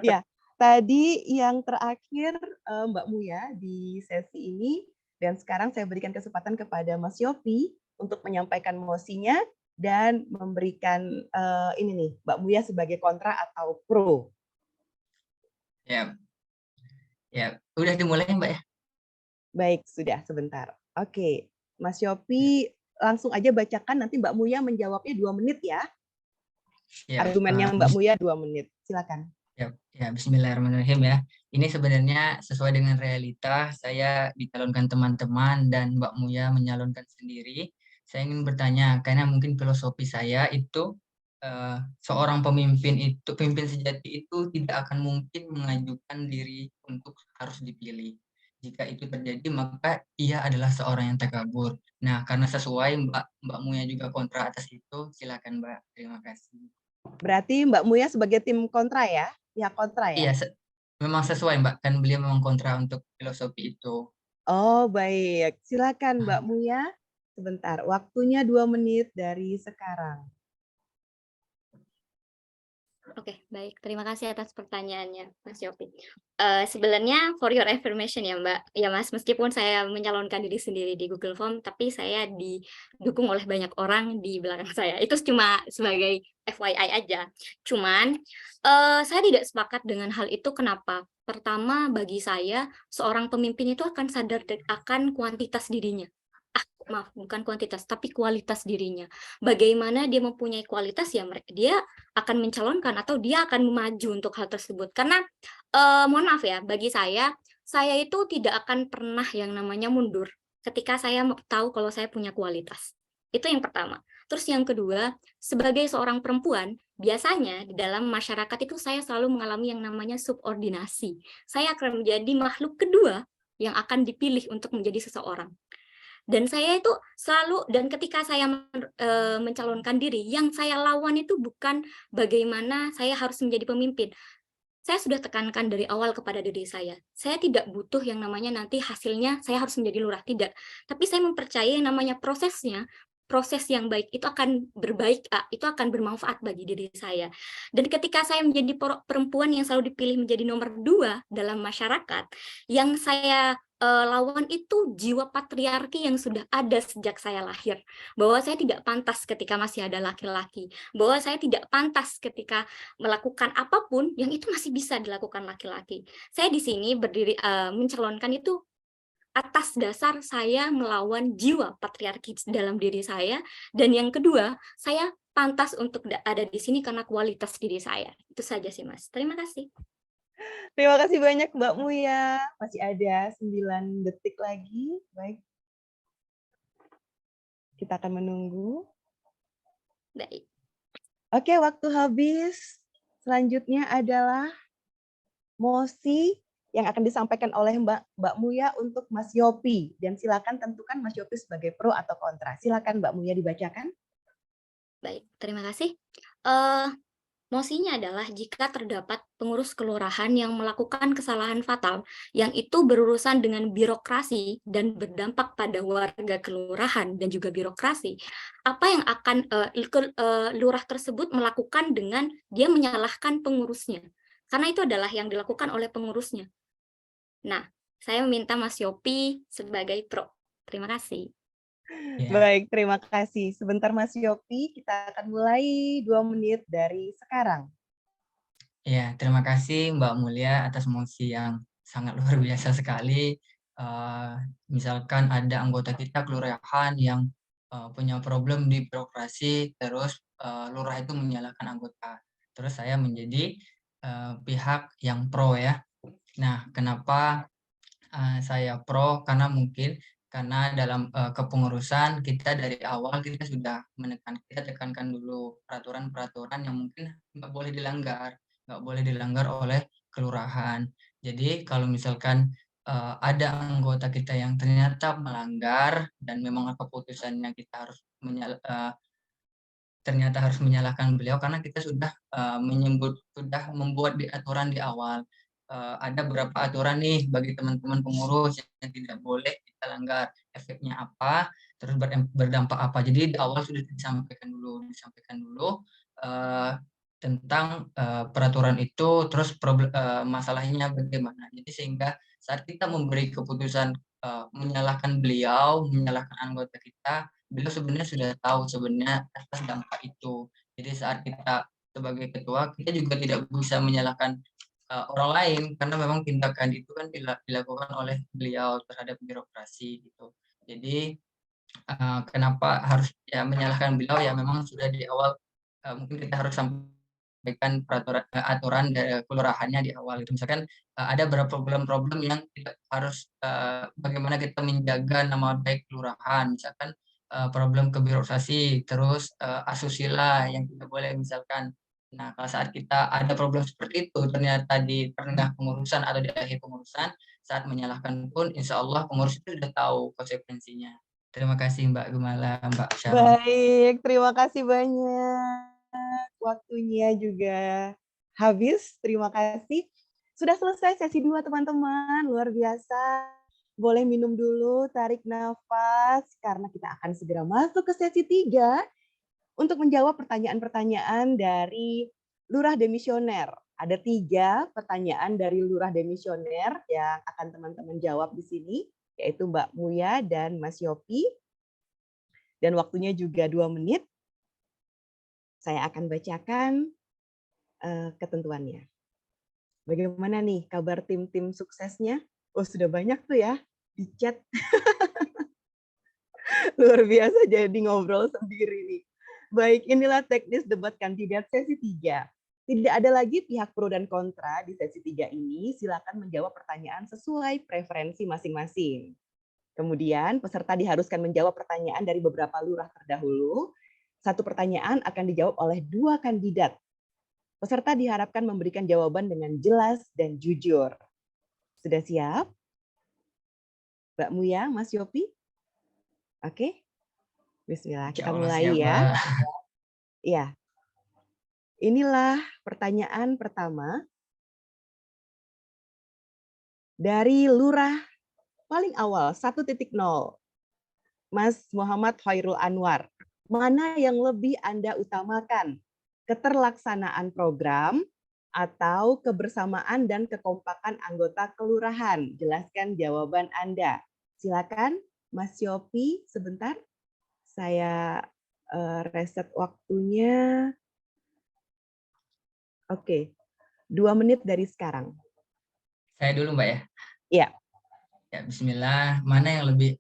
Ya, tadi yang terakhir Mbak Muya di sesi ini, dan sekarang saya berikan kesempatan kepada Mas Yopi untuk menyampaikan mosinya dan memberikan ini nih, Mbak Muya sebagai kontra atau pro. Ya, udah dimulai Mbak ya? Baik, sudah sebentar. Oke, Mas Yopi langsung aja bacakan, nanti Mbak Muya menjawabnya 2 menit ya. Argumennya Mbak Muya 2 menit, silakan. Ya, bismillahirrahmanirrahim ya. Ini sebenarnya sesuai dengan realita, saya dicalonkan teman-teman dan Mbak Muya menyalonkan sendiri. Saya ingin bertanya, karena mungkin filosofi saya itu seorang pemimpin sejati itu tidak akan mungkin mengajukan diri untuk harus dipilih. Jika itu terjadi, maka ia adalah seorang yang takabur. Nah, karena sesuai Mbak Muya juga kontra atas itu, silakan Mbak. Terima kasih. Berarti Mbak Muya sebagai tim kontra ya? Pihak kontra ya? Iya, memang sesuai Mbak, kan beliau memang kontra untuk filosofi itu. Oh baik, silakan Mbak Muya. Sebentar, waktunya 2 menit dari sekarang. Oke, baik. Terima kasih atas pertanyaannya, Mas Yopi. Sebenarnya for your information ya Mbak, ya Mas, meskipun saya mencalonkan diri sendiri di Google Form, tapi saya didukung oleh banyak orang di belakang saya. Itu cuma sebagai FYI aja. Cuman saya tidak sepakat dengan hal itu. Kenapa? Pertama, bagi saya, seorang pemimpin itu akan sadar akan kuantitas dirinya. Maaf, bukan kuantitas, tapi kualitas dirinya. Bagaimana dia mempunyai kualitas, ya dia akan mencalonkan atau dia akan maju untuk hal tersebut. Karena, mohon maaf ya, bagi saya itu tidak akan pernah yang namanya mundur ketika saya tahu kalau saya punya kualitas. Itu yang pertama. Terus yang kedua, sebagai seorang perempuan, biasanya di dalam masyarakat itu saya selalu mengalami yang namanya subordinasi. Saya akan menjadi makhluk kedua yang akan dipilih untuk menjadi seseorang. Dan saya itu selalu, dan ketika saya mencalonkan diri, yang saya lawan itu bukan bagaimana saya harus menjadi pemimpin. Saya sudah tekankan dari awal kepada diri saya. Saya tidak butuh yang namanya nanti hasilnya saya harus menjadi lurah, tidak. Tapi saya mempercayai yang namanya prosesnya, proses yang baik itu akan itu akan bermanfaat bagi diri saya. Dan ketika saya menjadi perempuan yang selalu dipilih menjadi nomor 2 dalam masyarakat, yang saya lawan itu jiwa patriarki yang sudah ada sejak saya lahir. Bahwa saya tidak pantas ketika masih ada laki-laki. Bahwa saya tidak pantas ketika melakukan apapun yang itu masih bisa dilakukan laki-laki. Saya di sini berdiri mencalonkan itu atas dasar saya melawan jiwa patriarki dalam diri saya, dan yang kedua, saya pantas untuk ada di sini karena kualitas diri saya. Itu saja sih, Mas. Terima kasih. Terima kasih banyak Mbak Muya. Masih ada 9 detik lagi. Baik. Kita akan menunggu. Baik. Oke, waktu habis. Selanjutnya adalah mosi yang akan disampaikan oleh Mbak Muya untuk Mas Yopi. Dan silakan tentukan Mas Yopi sebagai pro atau kontra. Silakan Mbak Muya dibacakan. Baik, terima kasih. Mosinya adalah jika terdapat pengurus kelurahan yang melakukan kesalahan fatal yang itu berurusan dengan birokrasi dan berdampak pada warga kelurahan dan juga birokrasi, apa yang akan lurah tersebut melakukan dengan dia menyalahkan pengurusnya, karena itu adalah yang dilakukan oleh pengurusnya. Nah, saya meminta Mas Yopi sebagai pro. Terima kasih. Baik, terima kasih. Sebentar Mas Yopi, kita akan mulai 2 menit dari sekarang. Ya, terima kasih Mbak Mulia atas mosi yang sangat luar biasa sekali. Misalkan ada anggota kita kelurahan yang punya problem di birokrasi, terus lurah itu menyalahkan anggota. Terus saya menjadi pihak yang pro ya. Nah, kenapa saya pro? Karena mungkin karena dalam kepengurusan kita dari awal kita sudah kita tekankan dulu peraturan-peraturan yang mungkin nggak boleh dilanggar oleh kelurahan. Jadi kalau misalkan ada anggota kita yang ternyata melanggar dan memang keputusannya kita harus ternyata harus menyalahkan beliau karena kita sudah membuat aturan di awal. Ada beberapa aturan nih bagi teman-teman pengurus yang tidak boleh kita langgar, efeknya apa, terus berdampak apa. Jadi di awal sudah disampaikan dulu tentang peraturan itu, terus masalahnya bagaimana. Jadi sehingga saat kita memberi keputusan menyalahkan beliau, menyalahkan anggota kita, beliau sebenarnya sudah tahu sebenarnya atas dampak itu. Jadi saat kita sebagai ketua, kita juga tidak bisa menyalahkan orang lain karena memang tindakan itu kan dilakukan oleh beliau terhadap birokrasi gitu. Jadi kenapa harus menyalahkan beliau ya memang sudah di awal mungkin kita harus sampaikan aturan dari kelurahannya di awal itu. Misalkan ada beberapa problem-problem yang tidak harus bagaimana kita menjaga nama baik kelurahan, misalkan problem kebirokrasi, terus asusila yang tidak boleh misalkan. Nah, kalau saat kita ada problem seperti itu, ternyata di tengah pengurusan atau di akhir pengurusan, saat menyalahkan pun, insya Allah pengurus itu sudah tahu konsekuensinya. Terima kasih Mbak Gumala, Mbak Sharon. Baik, terima kasih banyak. Waktunya juga habis, terima kasih. Sudah selesai sesi 2 teman-teman, luar biasa. Boleh minum dulu, tarik nafas, karena kita akan segera masuk ke sesi 3 untuk menjawab pertanyaan-pertanyaan dari Lurah Demisioner. Ada 3 pertanyaan dari Lurah Demisioner yang akan teman-teman jawab di sini, yaitu Mbak Muya dan Mas Yopi. Dan waktunya juga 2 menit. Saya akan bacakan ketentuannya. Bagaimana nih kabar tim-tim suksesnya? Oh, sudah banyak tuh ya di chat. Luar biasa jadi ngobrol sendiri nih. Baik, inilah teknis debat kandidat sesi 3. Tidak ada lagi pihak pro dan kontra di sesi 3 ini. Silakan menjawab pertanyaan sesuai preferensi masing-masing. Kemudian peserta diharuskan menjawab pertanyaan dari beberapa lurah terdahulu. Satu pertanyaan akan dijawab oleh 2 kandidat. Peserta diharapkan memberikan jawaban dengan jelas dan jujur. Sudah siap? Mbak Muya, Mas Yopi? Oke? Bismillah, kita mulai ya. Ya. Inilah pertanyaan pertama dari lurah paling awal 1.0. Mas Muhammad Khairul Anwar. Mana yang lebih Anda utamakan? Keterlaksanaan program atau kebersamaan dan kekompakan anggota kelurahan? Jelaskan jawaban Anda. Silakan Mas Yopi sebentar. Saya reset waktunya. Oke. 2 menit dari sekarang. Saya dulu, Mbak ya. Iya. Ya, bismillah. Mana yang lebih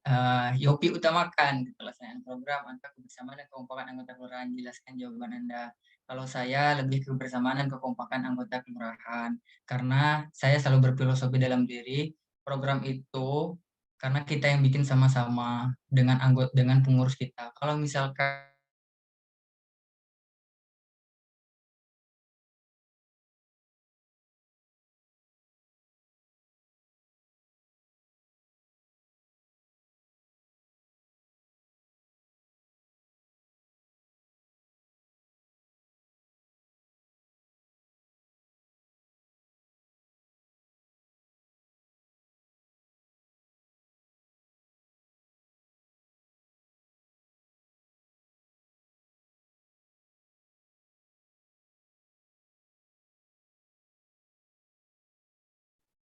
Yopi utamakan, keterlaksanaan program atau kebersamaan dan kekompakan anggota kelurahan? Jelaskan jawaban Anda. Kalau saya lebih kebersamaan dan kekompakan anggota kelurahan, karena saya selalu berfilosofi dalam diri program itu karena kita yang bikin sama-sama dengan pengurus kita. Kalau misalkan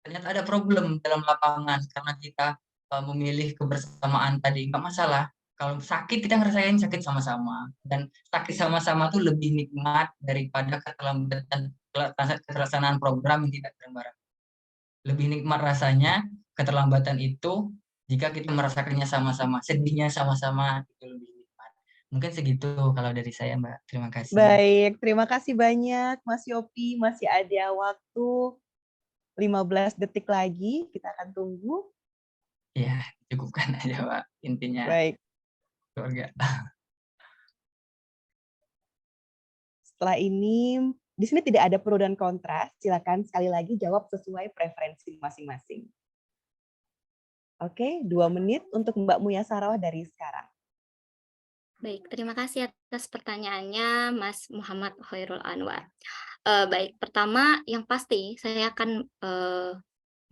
ternyata ada problem dalam lapangan karena kita memilih kebersamaan tadi, nggak masalah. Kalau sakit kita ngerasain sakit sama-sama, dan sakit sama-sama tuh lebih nikmat daripada keterlaksanaan program yang tidak bareng-bareng. Lebih nikmat rasanya keterlambatan itu jika kita merasakannya sama-sama, sedihnya sama-sama, itu lebih nikmat. Mungkin segitu kalau dari saya, Mbak. Terima kasih. Baik, terima kasih banyak Mas Yopi. Masih ada waktu 15 detik lagi, kita akan tunggu. Ya, cukupkan aja, Pak. Intinya. Baik. Keluarga. Setelah ini, di sini tidak ada pro dan kontra. Silakan sekali lagi jawab sesuai preferensi masing-masing. Oke, 2 menit untuk Mbak Muya Sarawah dari sekarang. Baik, terima kasih atas pertanyaannya Mas Muhammad Khairul Anwar. Baik, pertama yang pasti saya akan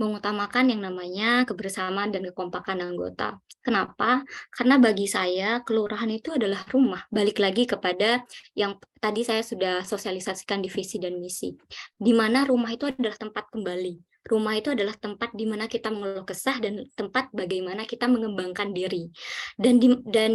mengutamakan yang namanya kebersamaan dan kekompakan anggota. Kenapa? Karena bagi saya kelurahan itu adalah rumah. Balik lagi kepada yang tadi saya sudah sosialisasikan di visi dan misi. Di mana rumah itu adalah tempat kembali. Rumah itu adalah tempat di mana kita mengeluh kesah dan tempat bagaimana kita mengembangkan diri. Dan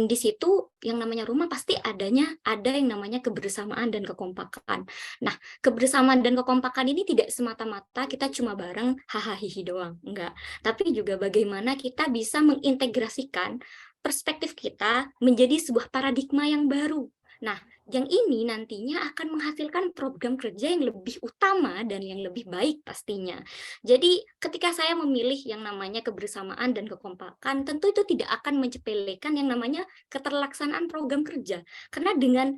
di situ yang namanya rumah pasti ada yang namanya kebersamaan dan kekompakan. Nah, kebersamaan dan kekompakan ini tidak semata-mata kita cuma bareng hahaha doang, enggak. Tapi juga bagaimana kita bisa mengintegrasikan perspektif kita menjadi sebuah paradigma yang baru. Nah, yang ini nantinya akan menghasilkan program kerja yang lebih utama dan yang lebih baik pastinya. Jadi ketika saya memilih yang namanya kebersamaan dan kekompakan, tentu itu tidak akan mencepelekan yang namanya keterlaksanaan program kerja. Karena dengan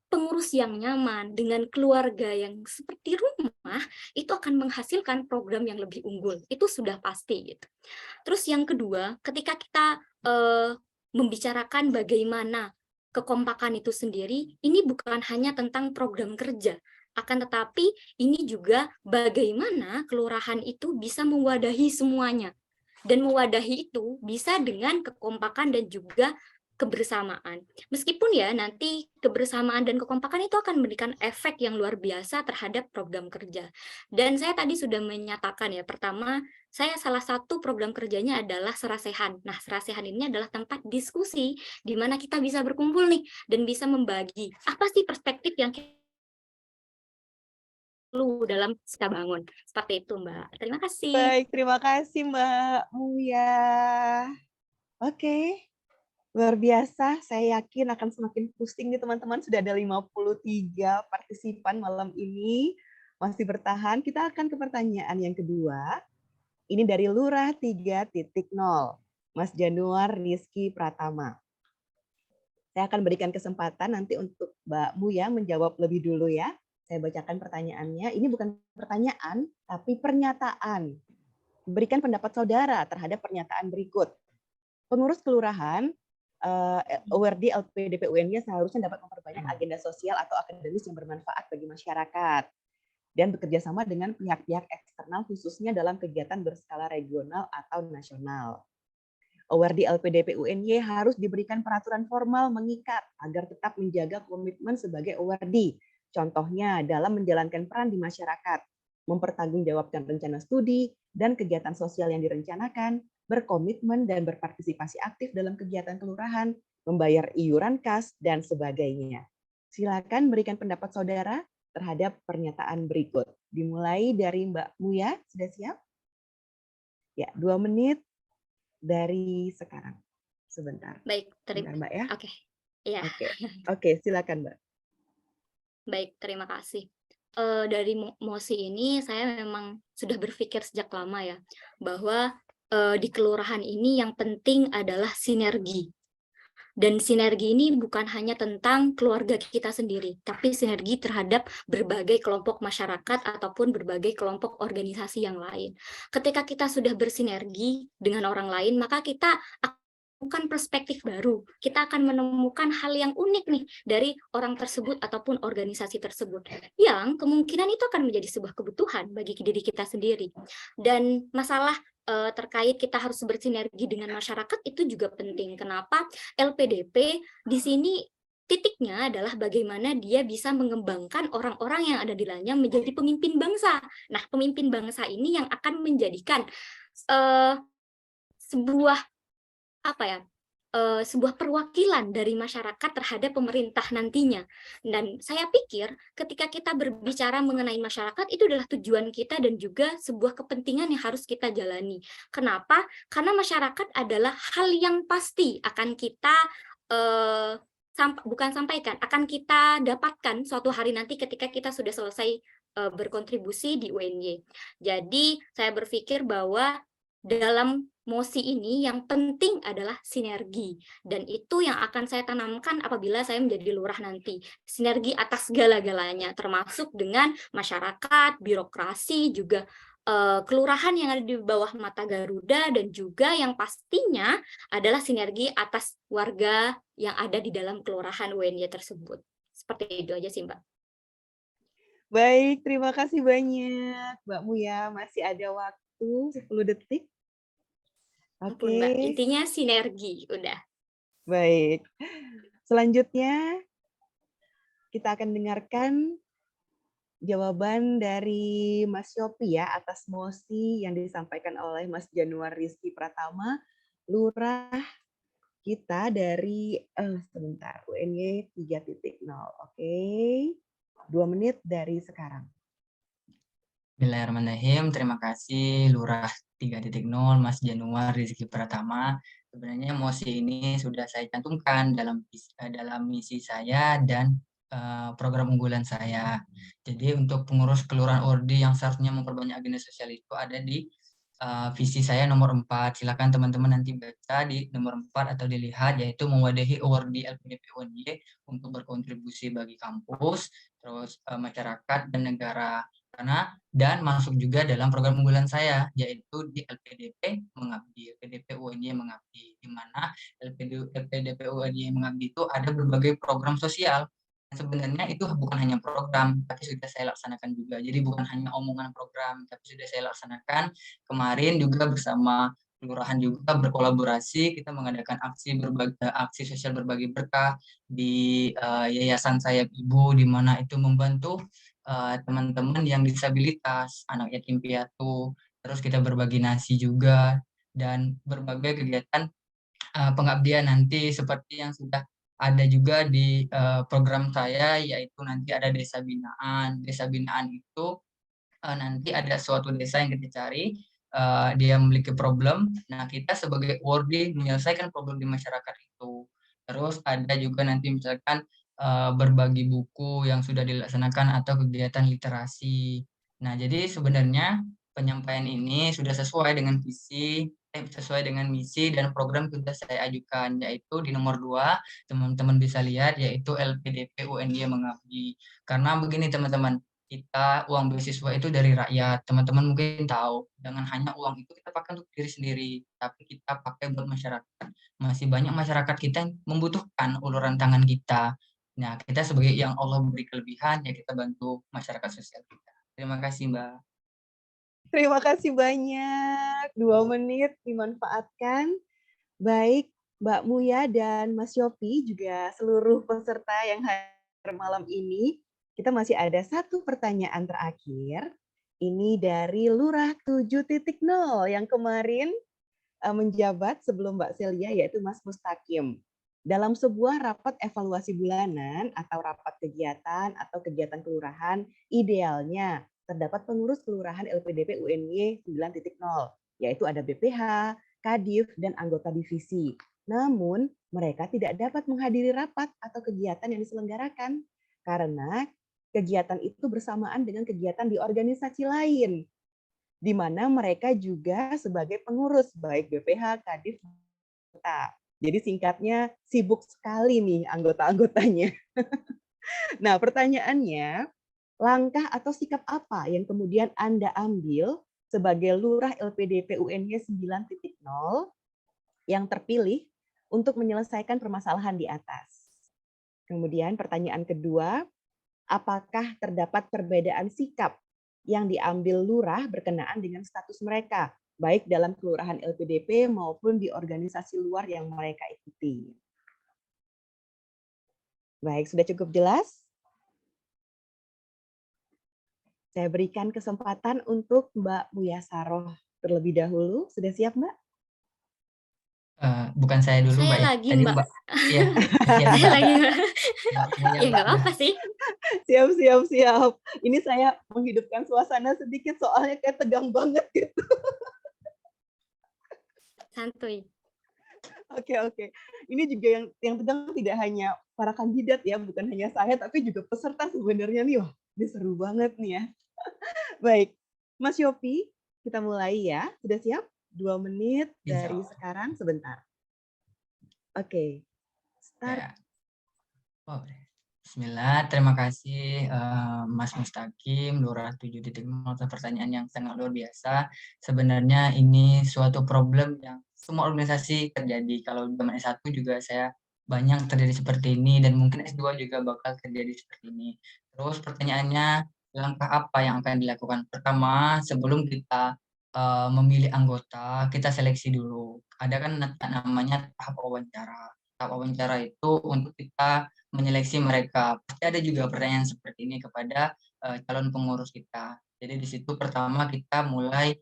pengurus yang nyaman, dengan keluarga yang seperti rumah, itu akan menghasilkan program yang lebih unggul. Itu sudah pasti gitu. Terus yang kedua, ketika kita membicarakan bagaimana kekompakan itu sendiri, ini bukan hanya tentang program kerja, akan tetapi ini juga bagaimana kelurahan itu bisa mewadahi semuanya. Dan mewadahi itu bisa dengan kekompakan dan juga kebersamaan. Meskipun ya nanti kebersamaan dan kekompakan itu akan memberikan efek yang luar biasa terhadap program kerja. Dan saya tadi sudah menyatakan ya, pertama saya salah satu program kerjanya adalah Serasehan. Nah, Serasehan ini adalah tempat diskusi di mana kita bisa berkumpul nih dan bisa membagi apa sih perspektif yang dalam kita bangun. Seperti itu, Mbak. Terima kasih. Baik, terima kasih Mbak Muya. Oke, luar biasa. Saya yakin akan semakin pusing nih teman-teman. Sudah ada 53 partisipan malam ini. Masih bertahan. Kita akan ke pertanyaan yang kedua. Ini dari Lurah 3.0. Mas Januar Rizky Pratama. Saya akan berikan kesempatan nanti untuk Mbak Muya menjawab lebih dulu ya. Saya bacakan pertanyaannya. Ini bukan pertanyaan, tapi pernyataan. Berikan pendapat saudara terhadap pernyataan berikut. Pengurus kelurahan ORD LPDP UNY seharusnya dapat memperbanyak agenda sosial atau akademis yang bermanfaat bagi masyarakat dan bekerja sama dengan pihak-pihak eksternal khususnya dalam kegiatan berskala regional atau nasional. ORD LPDP UNY harus diberikan peraturan formal mengikat agar tetap menjaga komitmen sebagai ORD. Contohnya dalam menjalankan peran di masyarakat, mempertanggungjawabkan rencana studi dan kegiatan sosial yang direncanakan, berkomitmen dan berpartisipasi aktif dalam kegiatan kelurahan, membayar iuran kas, dan sebagainya. Silakan berikan pendapat saudara terhadap pernyataan berikut. Dimulai dari Mbak Muya, sudah siap? Ya, 2 menit dari sekarang. Sebentar. Baik, terima Mbak ya. Oke. Iya. Oke, silakan Mbak. Baik, terima kasih. Dari MOSI ini saya memang sudah berpikir sejak lama ya bahwa di kelurahan ini yang penting adalah sinergi. Dan sinergi ini bukan hanya tentang keluarga kita sendiri, tapi sinergi terhadap berbagai kelompok masyarakat ataupun berbagai kelompok organisasi yang lain. Ketika kita sudah bersinergi dengan orang lain, maka kita akan perspektif baru. Kita akan menemukan hal yang unik nih dari orang tersebut ataupun organisasi tersebut. Yang kemungkinan itu akan menjadi sebuah kebutuhan bagi diri kita sendiri. Dan masalah terkait kita harus bersinergi dengan masyarakat itu juga penting. Kenapa? LPDP di sini titiknya adalah bagaimana dia bisa mengembangkan orang-orang yang ada di dalamnya menjadi pemimpin bangsa. Nah, pemimpin bangsa ini yang akan menjadikan sebuah sebuah perwakilan dari masyarakat terhadap pemerintah nantinya. Dan saya pikir ketika kita berbicara mengenai masyarakat itu adalah tujuan kita dan juga sebuah kepentingan yang harus kita jalani. Kenapa? Karena masyarakat adalah hal yang pasti akan kita akan kita dapatkan suatu hari nanti ketika kita sudah selesai berkontribusi di UNY. Jadi saya berpikir bahwa dalam MOSI ini yang penting adalah sinergi, dan itu yang akan saya tanamkan apabila saya menjadi lurah nanti. Sinergi atas segala-galanya, termasuk dengan masyarakat, birokrasi, juga kelurahan yang ada di bawah mata Garuda, dan juga yang pastinya adalah sinergi atas warga yang ada di dalam kelurahan UNY tersebut. Seperti itu aja sih, Mbak. Baik, terima kasih banyak Mbak Muya. Masih ada waktu 10 detik. Oke. Intinya sinergi, udah. Baik. Selanjutnya kita akan dengarkan jawaban dari Mas Yopi ya atas MOSI yang disampaikan oleh Mas Januar Rizky Pratama, lurah kita dari UNY 3.0. Oke. 2 menit dari sekarang. Bismillahirrahmanirrahim. Terima kasih Lurah 3.0 Mas Januar Rizky Pratama. Sebenarnya MOSI ini sudah saya cantumkan dalam misi saya dan program unggulan saya. Jadi untuk pengurus kelurahan ORD yang seharusnya memperbanyak agenda sosial itu ada di visi saya nomor 4. Silakan teman-teman nanti baca di nomor 4 atau dilihat, yaitu mewadahi ORD LPDP UNY untuk berkontribusi bagi kampus, terus masyarakat dan negara. Dan masuk juga dalam program unggulan saya, yaitu di LPDP Mengabdi, LPDP UNY Mengabdi, di mana LPDP UNY Mengabdi itu ada berbagai program sosial. Sebenarnya itu bukan hanya program, tapi sudah saya laksanakan juga. Jadi bukan hanya omongan program, tapi sudah saya laksanakan. Kemarin juga bersama kelurahan juga berkolaborasi, kita mengadakan aksi sosial berbagi berkah di Yayasan Sayap Ibu, di mana itu membantu teman-teman yang disabilitas, anak yatim piatu, terus kita berbagi nasi juga, dan berbagai kegiatan pengabdian nanti seperti yang sudah ada juga di program saya, yaitu nanti ada desa binaan. Desa binaan itu nanti ada suatu desa yang kita cari, dia memiliki problem. Nah, kita sebagai wardi menyelesaikan problem di masyarakat itu. Terus ada juga nanti misalkan berbagi buku yang sudah dilaksanakan atau kegiatan literasi. Nah, jadi sebenarnya penyampaian ini sudah sesuai dengan sesuai dengan misi dan program yang sudah saya ajukan, yaitu di nomor 2, teman-teman bisa lihat, yaitu LPDP UNY Mengabdi. Karena begini teman-teman, kita uang beasiswa itu dari rakyat. Teman-teman mungkin tahu, jangan hanya uang itu kita pakai untuk diri sendiri, tapi kita pakai buat masyarakat. Masih banyak masyarakat kita yang membutuhkan uluran tangan kita. Nah, kita sebagai yang Allah beri kelebihan, ya kita bantu masyarakat sosial kita. Terima kasih, Mbak. Terima kasih banyak. 2 menit dimanfaatkan. Baik, Mbak Muya dan Mas Yopi, juga seluruh peserta yang hadir malam ini. Kita masih ada 1 pertanyaan terakhir. Ini dari Lurah 7.0 yang kemarin menjabat sebelum Mbak Celia, yaitu Mas Mustaqim. Dalam sebuah rapat evaluasi bulanan atau rapat kegiatan atau kegiatan kelurahan, idealnya terdapat pengurus kelurahan LPDP UNY 9.0, yaitu ada BPH, Kadif, dan anggota divisi. Namun, mereka tidak dapat menghadiri rapat atau kegiatan yang diselenggarakan karena kegiatan itu bersamaan dengan kegiatan di organisasi lain, di mana mereka juga sebagai pengurus, baik BPH, Kadif, anggota. Jadi singkatnya, sibuk sekali nih anggota-anggotanya. Nah, pertanyaannya, langkah atau sikap apa yang kemudian Anda ambil sebagai Lurah LPDP UNY 9.0 yang terpilih untuk menyelesaikan permasalahan di atas? Kemudian pertanyaan kedua, apakah terdapat perbedaan sikap yang diambil lurah berkenaan dengan status mereka, baik dalam kelurahan LPDP maupun di organisasi luar yang mereka ikuti? Baik, sudah cukup jelas? Saya berikan kesempatan untuk Mbak Muyasaroh terlebih dahulu. Sudah siap, Mbak? Bukan saya dulu, Mbak. Saya lagi, Tadi Mbak. Ya, Saya lagi, Mbak. Ya, nggak Mbak. apa-apa sih. Siap. Ini saya menghidupkan suasana sedikit soalnya kayak tegang banget gitu. Santuy. Oke. Ini juga yang tegang tidak hanya para kandidat ya, bukan hanya saya, tapi juga peserta sebenarnya nih. Wah, ini seru banget nih ya. Baik, Mas Yopi, kita mulai ya. Sudah siap? 2 menit dari sekarang, sebentar. Oke, start. Ya. Bismillah, terima kasih Mas Mustaqim, Lurah 7.0 atas pertanyaan yang sangat luar biasa. Sebenarnya ini suatu problem yang semua organisasi terjadi. Kalau zaman S1 juga saya banyak terjadi seperti ini, dan mungkin S2 juga bakal terjadi seperti ini. Terus pertanyaannya, langkah apa yang akan dilakukan? Pertama, sebelum kita memilih anggota, kita seleksi dulu. Ada kan namanya tahap wawancara. Tahap wawancara itu untuk kita menyeleksi mereka. Pasti ada juga pertanyaan seperti ini kepada calon pengurus kita. Jadi di situ pertama kita mulai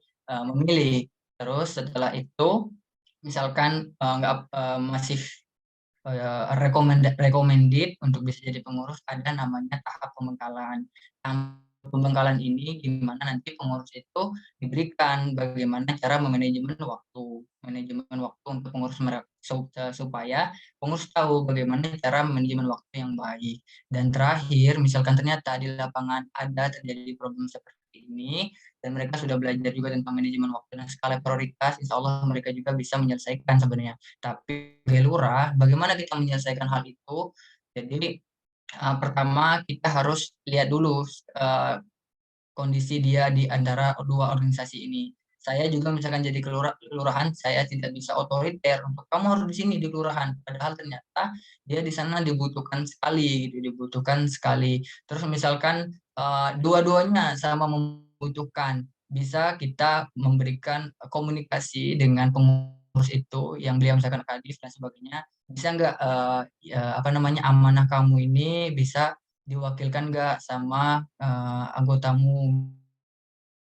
memilih. Terus setelah itu, misalkan masih recommended untuk bisa jadi pengurus, ada namanya tahap pembekalan. Pembekalan ini gimana nanti pengurus itu diberikan bagaimana cara manajemen waktu untuk pengurus mereka, supaya pengurus tahu bagaimana cara manajemen waktu yang baik. Dan terakhir, misalkan ternyata di lapangan ada terjadi problem seperti ini dan mereka sudah belajar juga tentang manajemen waktu dan skala prioritas, insya Allah mereka juga bisa menyelesaikan sebenarnya. Tapi sebagai lurah, bagaimana kita menyelesaikan hal itu? Jadi pertama kita harus lihat dulu kondisi dia di antara 2 organisasi ini. Saya juga misalkan jadi kelurahan, saya tidak bisa otoriter untuk kamu harus di sini di kelurahan. Padahal ternyata dia di sana dibutuhkan sekali. Terus misalkan dua-duanya sama membutuhkan, bisa kita memberikan komunikasi dengan pengurus itu yang beliau misalkan kadif dan sebagainya. Bisa nggak amanah kamu ini bisa diwakilkan nggak sama anggotamu,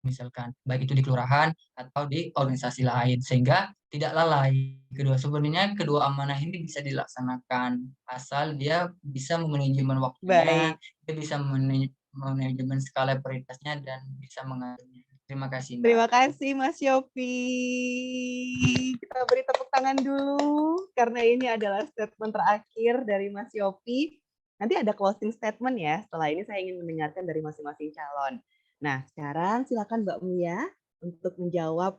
misalkan baik itu di kelurahan atau di organisasi lain, sehingga tidak lalai. Sebenarnya kedua amanah ini bisa dilaksanakan asal dia bisa memanajemen waktunya, dia bisa manajemen skala prioritasnya dan bisa mengaturnya. Terima kasih, Mbak. Terima kasih Mas Yopi. Kita beri tepuk tangan dulu karena ini adalah statement terakhir dari Mas Yopi. Nanti ada closing statement ya. Setelah ini saya ingin mendengarkan dari masing-masing calon. Nah, sekarang silakan Mbak Muya untuk menjawab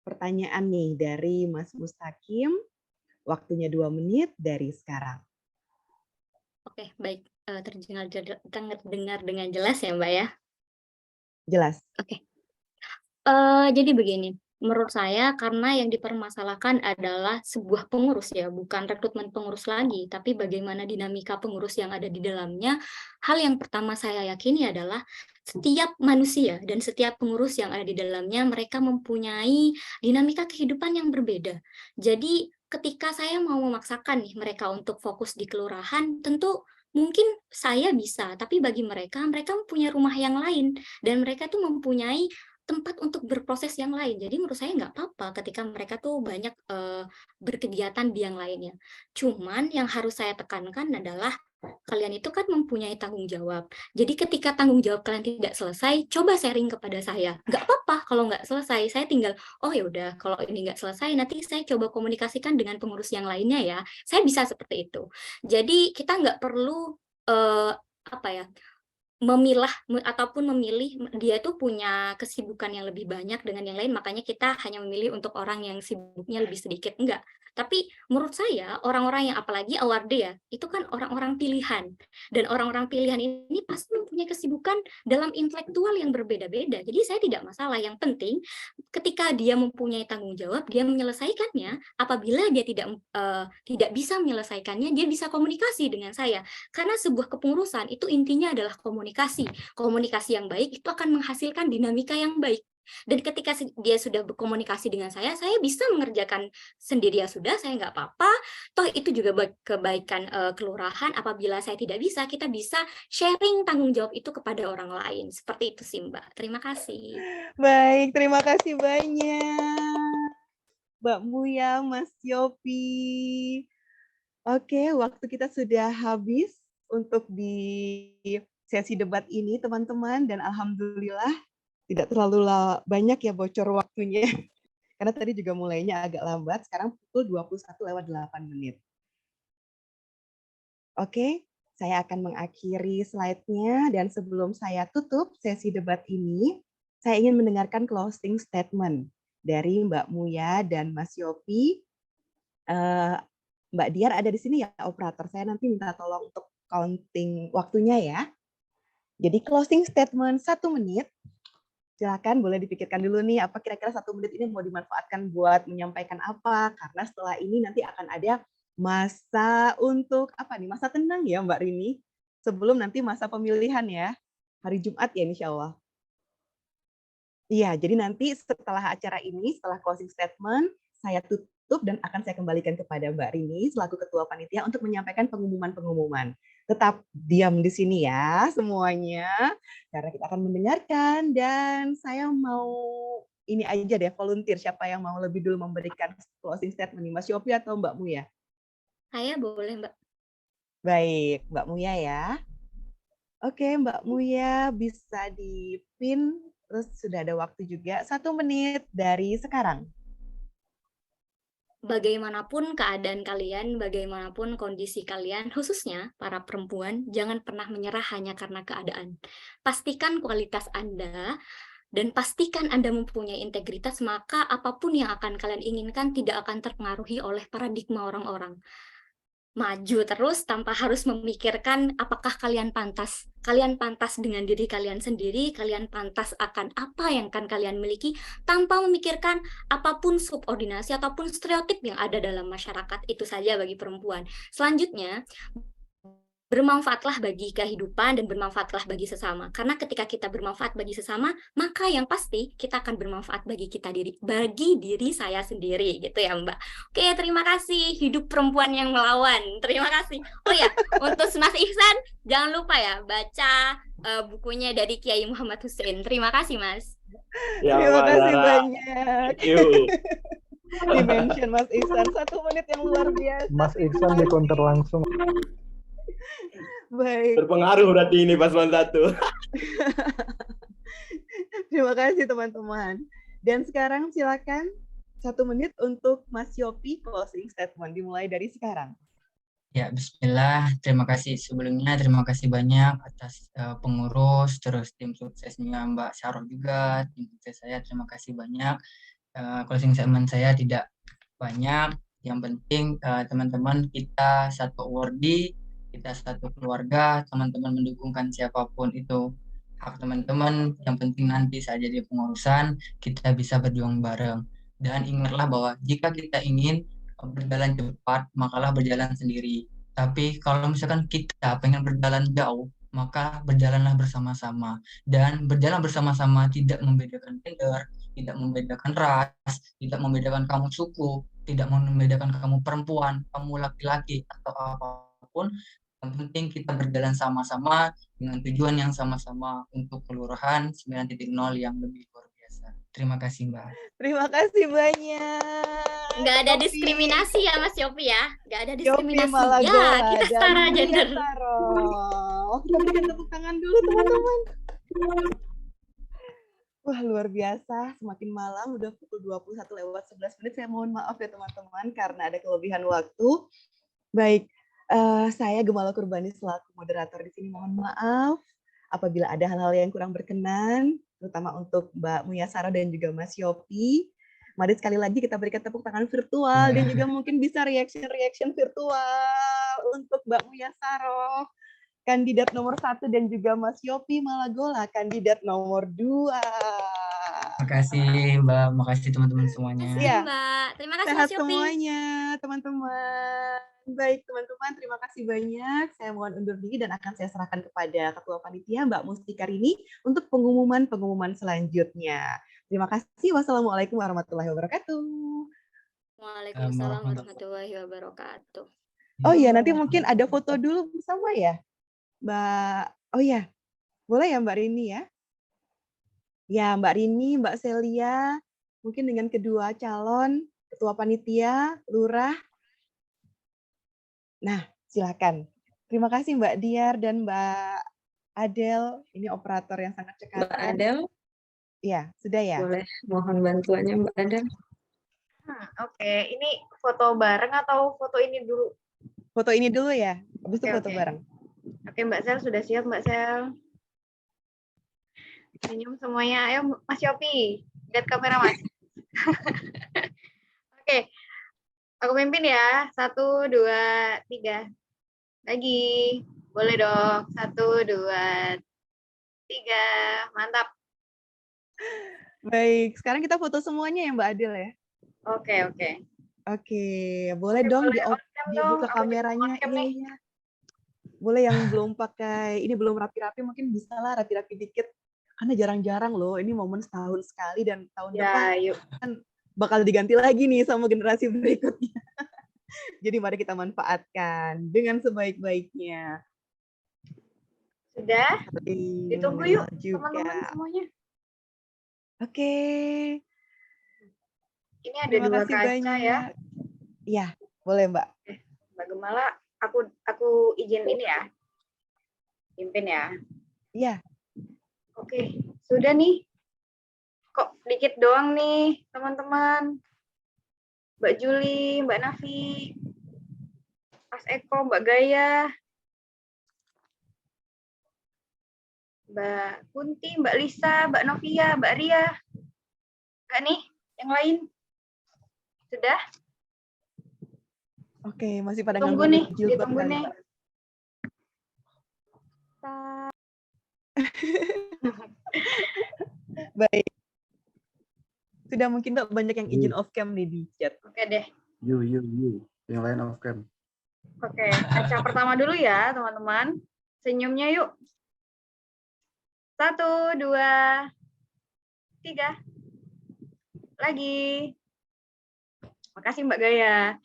pertanyaan nih dari Mas Mustaqim. Waktunya 2 menit dari sekarang. Oke, baik. Terdengar dengan jelas ya, Mbak ya? Jelas. Oke. Jadi begini, menurut saya karena yang dipermasalahkan adalah sebuah pengurus ya, bukan rekrutmen pengurus lagi, tapi bagaimana dinamika pengurus yang ada di dalamnya. Hal yang pertama saya yakini adalah setiap manusia dan setiap pengurus yang ada di dalamnya, mereka mempunyai dinamika kehidupan yang berbeda. Jadi ketika saya mau memaksakan nih mereka untuk fokus di kelurahan, tentu mungkin saya bisa, tapi bagi mereka, mereka mempunyai rumah yang lain, dan mereka tuh mempunyai tempat untuk berproses yang lain. Jadi menurut saya nggak apa-apa ketika mereka tuh banyak berkegiatan di yang lainnya. Cuman yang harus saya tekankan adalah kalian itu kan mempunyai tanggung jawab. Jadi ketika tanggung jawab kalian tidak selesai, coba sharing kepada saya. Nggak apa-apa kalau nggak selesai. Saya tinggal, oh ya udah, kalau ini nggak selesai, nanti saya coba komunikasikan dengan pengurus yang lainnya ya. Saya bisa seperti itu. Jadi kita nggak perlu memilah ataupun memilih, dia itu punya kesibukan yang lebih banyak dengan yang lain, makanya kita hanya memilih untuk orang yang sibuknya lebih sedikit. Enggak. Tapi menurut saya orang-orang yang apalagi award ya, itu kan orang-orang pilihan. Dan orang-orang pilihan ini pasti mempunyai kesibukan dalam intelektual yang berbeda-beda. Jadi saya tidak masalah. Yang penting ketika dia mempunyai tanggung jawab, dia menyelesaikannya. Apabila dia tidak bisa menyelesaikannya, dia bisa komunikasi dengan saya. Karena sebuah kepengurusan itu intinya adalah komunikasi. Komunikasi yang baik itu akan menghasilkan dinamika yang baik. Dan ketika dia sudah berkomunikasi dengan saya bisa mengerjakan sendiri ya sudah, saya nggak apa-apa. Toh itu juga kebaikan kelurahan. Apabila saya tidak bisa, kita bisa sharing tanggung jawab itu kepada orang lain. Seperti itu sih Mbak. Terima kasih. Baik, terima kasih banyak Mbak Muya, Mas Yopi. Oke, waktu kita sudah habis untuk di sesi debat ini teman-teman, dan alhamdulillah tidak terlalu banyak ya bocor waktunya. Karena tadi juga mulainya agak lambat, sekarang pukul 21:08. Oke, saya akan mengakhiri slide-nya, dan sebelum saya tutup sesi debat ini, saya ingin mendengarkan closing statement dari Mbak Muya dan Mas Yopi. Mbak Diar ada di sini ya, operator. Saya nanti minta tolong untuk counting waktunya ya. Jadi closing statement 1 menit. Silakan boleh dipikirkan dulu nih, apa kira-kira 1 menit ini mau dimanfaatkan buat menyampaikan apa, karena setelah ini nanti akan ada masa untuk masa tenang ya Mbak Rini, sebelum nanti masa pemilihan ya, hari Jumat ya insya Allah. Iya, jadi nanti setelah acara ini, setelah closing statement, saya tutup dan akan saya kembalikan kepada Mbak Rini selaku Ketua Panitia untuk menyampaikan pengumuman-pengumuman. Tetap diam di sini ya semuanya, karena kita akan mendengarkan, dan saya mau ini aja deh, volunteer siapa yang mau lebih dulu memberikan closing statement nih, Mas Yopi atau Mbak Muya? Saya boleh Mbak. Baik, Mbak Muya ya. Oke, Mbak Muya bisa di-pin, terus sudah ada waktu juga 1 menit dari sekarang. Bagaimanapun keadaan kalian, bagaimanapun kondisi kalian, khususnya para perempuan, jangan pernah menyerah hanya karena keadaan. Pastikan kualitas Anda, dan pastikan Anda mempunyai integritas, maka apapun yang akan kalian inginkan tidak akan terpengaruhi oleh paradigma orang-orang. Maju terus tanpa harus memikirkan apakah kalian pantas. Kalian pantas dengan diri kalian sendiri, kalian pantas akan apa yang akan kalian miliki, tanpa memikirkan apapun subordinasi ataupun stereotip yang ada dalam masyarakat. Itu saja bagi perempuan. Selanjutnya, bermanfaatlah bagi kehidupan dan bermanfaatlah bagi sesama. Karena ketika kita bermanfaat bagi sesama, maka yang pasti kita akan bermanfaat bagi diri saya sendiri, gitu ya Mbak. Oke, terima kasih. Hidup perempuan yang melawan. Terima kasih. Oh ya, untuk Mas Ihsan, jangan lupa ya baca bukunya dari Kiai Muhammad Hussein. Terima kasih Mas. Ya, terima kasih banyak. Dimension Mas Ihsan 1 menit yang luar biasa. Mas Ihsan di counter langsung. Baik. Berpengaruh berarti ini paslon 1. Terima kasih teman-teman. Dan sekarang silakan 1 menit untuk Mas Yopi closing statement dimulai dari sekarang. Ya, bismillah. Terima kasih sebelumnya. Terima kasih banyak atas pengurus, terus tim suksesnya Mbak Syarah juga, tim sukses saya. Terima kasih banyak. Closing statement saya tidak banyak. Yang penting teman-teman kita satu awardee, kita satu keluarga, teman-teman mendukungkan siapapun itu hak teman-teman. Yang penting nanti saja di pengurusan kita bisa berjuang bareng. Dan ingatlah bahwa jika kita ingin berjalan cepat, makalah berjalan sendiri. Tapi kalau misalkan kita pengen berjalan jauh, maka berjalanlah bersama-sama. Dan berjalan bersama-sama tidak membedakan gender, tidak membedakan ras, tidak membedakan kamu suku, tidak membedakan kamu perempuan, kamu laki-laki, atau apapun. Yang penting kita berjalan sama-sama dengan tujuan yang sama-sama untuk kelurahan 9.0 yang lebih luar biasa. Terima kasih, Mbak. Terima kasih banyak. Nggak ada Yopi. diskriminasi ya Mas Yopi ya? Nggak ada Yopi diskriminasi. Malagola Ya, kita dan setara Mulia gender. Saroh. Kita berikan tepuk tangan dulu teman-teman. Wah, luar biasa. Semakin malam, udah pukul 21:11. Saya mohon maaf ya teman-teman karena ada kelebihan waktu. Baik, saya Gemala Kurbani selaku moderator di sini mohon maaf apabila ada hal-hal yang kurang berkenan, terutama untuk Mbak Mulia Saroh dan juga Mas Yopi. Mari sekali lagi kita berikan tepuk tangan virtual dan juga mungkin bisa reaction virtual untuk Mbak Mulia Saroh, kandidat nomor 1, dan juga Mas Yopi Malagola, kandidat nomor 2. Makasih Mbak, makasih teman-teman semuanya. Ya, Mbak. Terima kasih sehat Mas Yopi. semuanya teman-teman. Baik teman-teman, terima kasih banyak. Saya mohon undur diri dan akan saya serahkan kepada Ketua Panitia Mbak Mustikarini untuk pengumuman selanjutnya. Terima kasih. Wassalamualaikum warahmatullahi wabarakatuh. Waalaikumsalam warahmatullahi wabarakatuh. Oh iya, nanti mungkin ada foto dulu bersama ya, Mbak. Oh iya, boleh ya Mbak Rini ya? Ya, Mbak Rini, Mbak Celia, mungkin dengan kedua calon Ketua Panitia, Lurah. Nah, silakan. Terima kasih Mbak Diar dan Mbak Adel. Ini operator yang sangat cekatan. Mbak Adel? Iya, sudah ya? Boleh, mohon bantuannya Mbak Adel. Oke, ini foto bareng atau foto ini dulu? Foto ini dulu ya, habis itu foto bareng. Oke, Mbak Sel sudah siap, Mbak Sel. Senyum semuanya. Ayo, Mas Yopi, lihat kamera, Mas. Oke, aku pimpin ya. 1, 2, 3. Lagi. Boleh dong. 1, 2, 3. Mantap. Baik, sekarang kita foto semuanya ya Mbak Adel ya. Oke. Oke, boleh dong dibuka kameranya. Iya. Boleh yang belum pakai, ini belum rapi-rapi, mungkin bisa lah rapi-rapi dikit. Karena jarang-jarang loh, ini momen setahun sekali dan tahun depan kan bakal diganti lagi nih sama generasi berikutnya. Jadi mari kita manfaatkan dengan sebaik-baiknya. Sudah? Ditunggu yuk teman-teman semuanya. Oke. Ini ada 2 kaca ya. Iya, boleh Mbak. Mbak Gemala, aku izin ini ya. Pimpin ya. Iya. Oke, sudah nih. Kok dikit doang nih, teman-teman. Mbak Juli, Mbak Nafi, Mas Eko, Mbak Gaya, Mbak Kunti, Mbak Lisa, Mbak Novia, Mbak Ria. Enggak nih, yang lain? Sudah? Oke, masih pada Tunggu nih, ditunggu nih. Baik. Sudah mungkin Mbak banyak yang izin off cam nih di chat. Oke deh. You. Yang lain off cam. Oke, kaca pertama dulu ya, teman-teman. Senyumnya yuk. 1, 2, 3. Lagi. Makasih Mbak Gaya.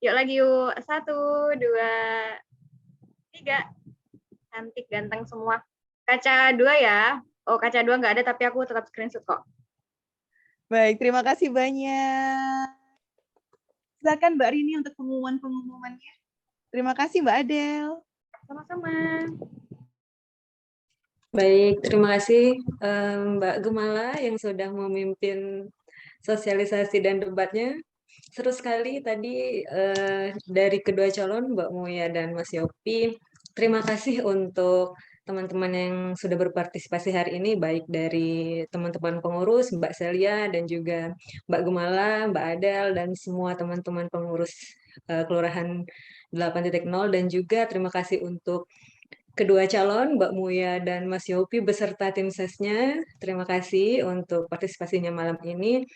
Yuk lagi yuk. 1, 2, 3. Cantik, ganteng semua. Kaca 2 ya. Oh, kaca 2 nggak ada, tapi aku tetap screenshot kok. Baik, terima kasih banyak. Silakan Mbak Rini untuk pengumumannya. Terima kasih Mbak Adel. Sama-sama. Baik, terima kasih Mbak Gemala yang sudah memimpin sosialisasi dan debatnya. Seru sekali tadi dari kedua calon, Mbak Muya dan Mas Yopi. Terima kasih untuk teman-teman yang sudah berpartisipasi hari ini, baik dari teman-teman pengurus, Mbak Celia, dan juga Mbak Gemala, Mbak Adel, dan semua teman-teman pengurus Kelurahan 8.0, dan juga terima kasih untuk kedua calon, Mbak Muya dan Mas Yopi beserta tim sesnya. Terima kasih untuk partisipasinya malam ini.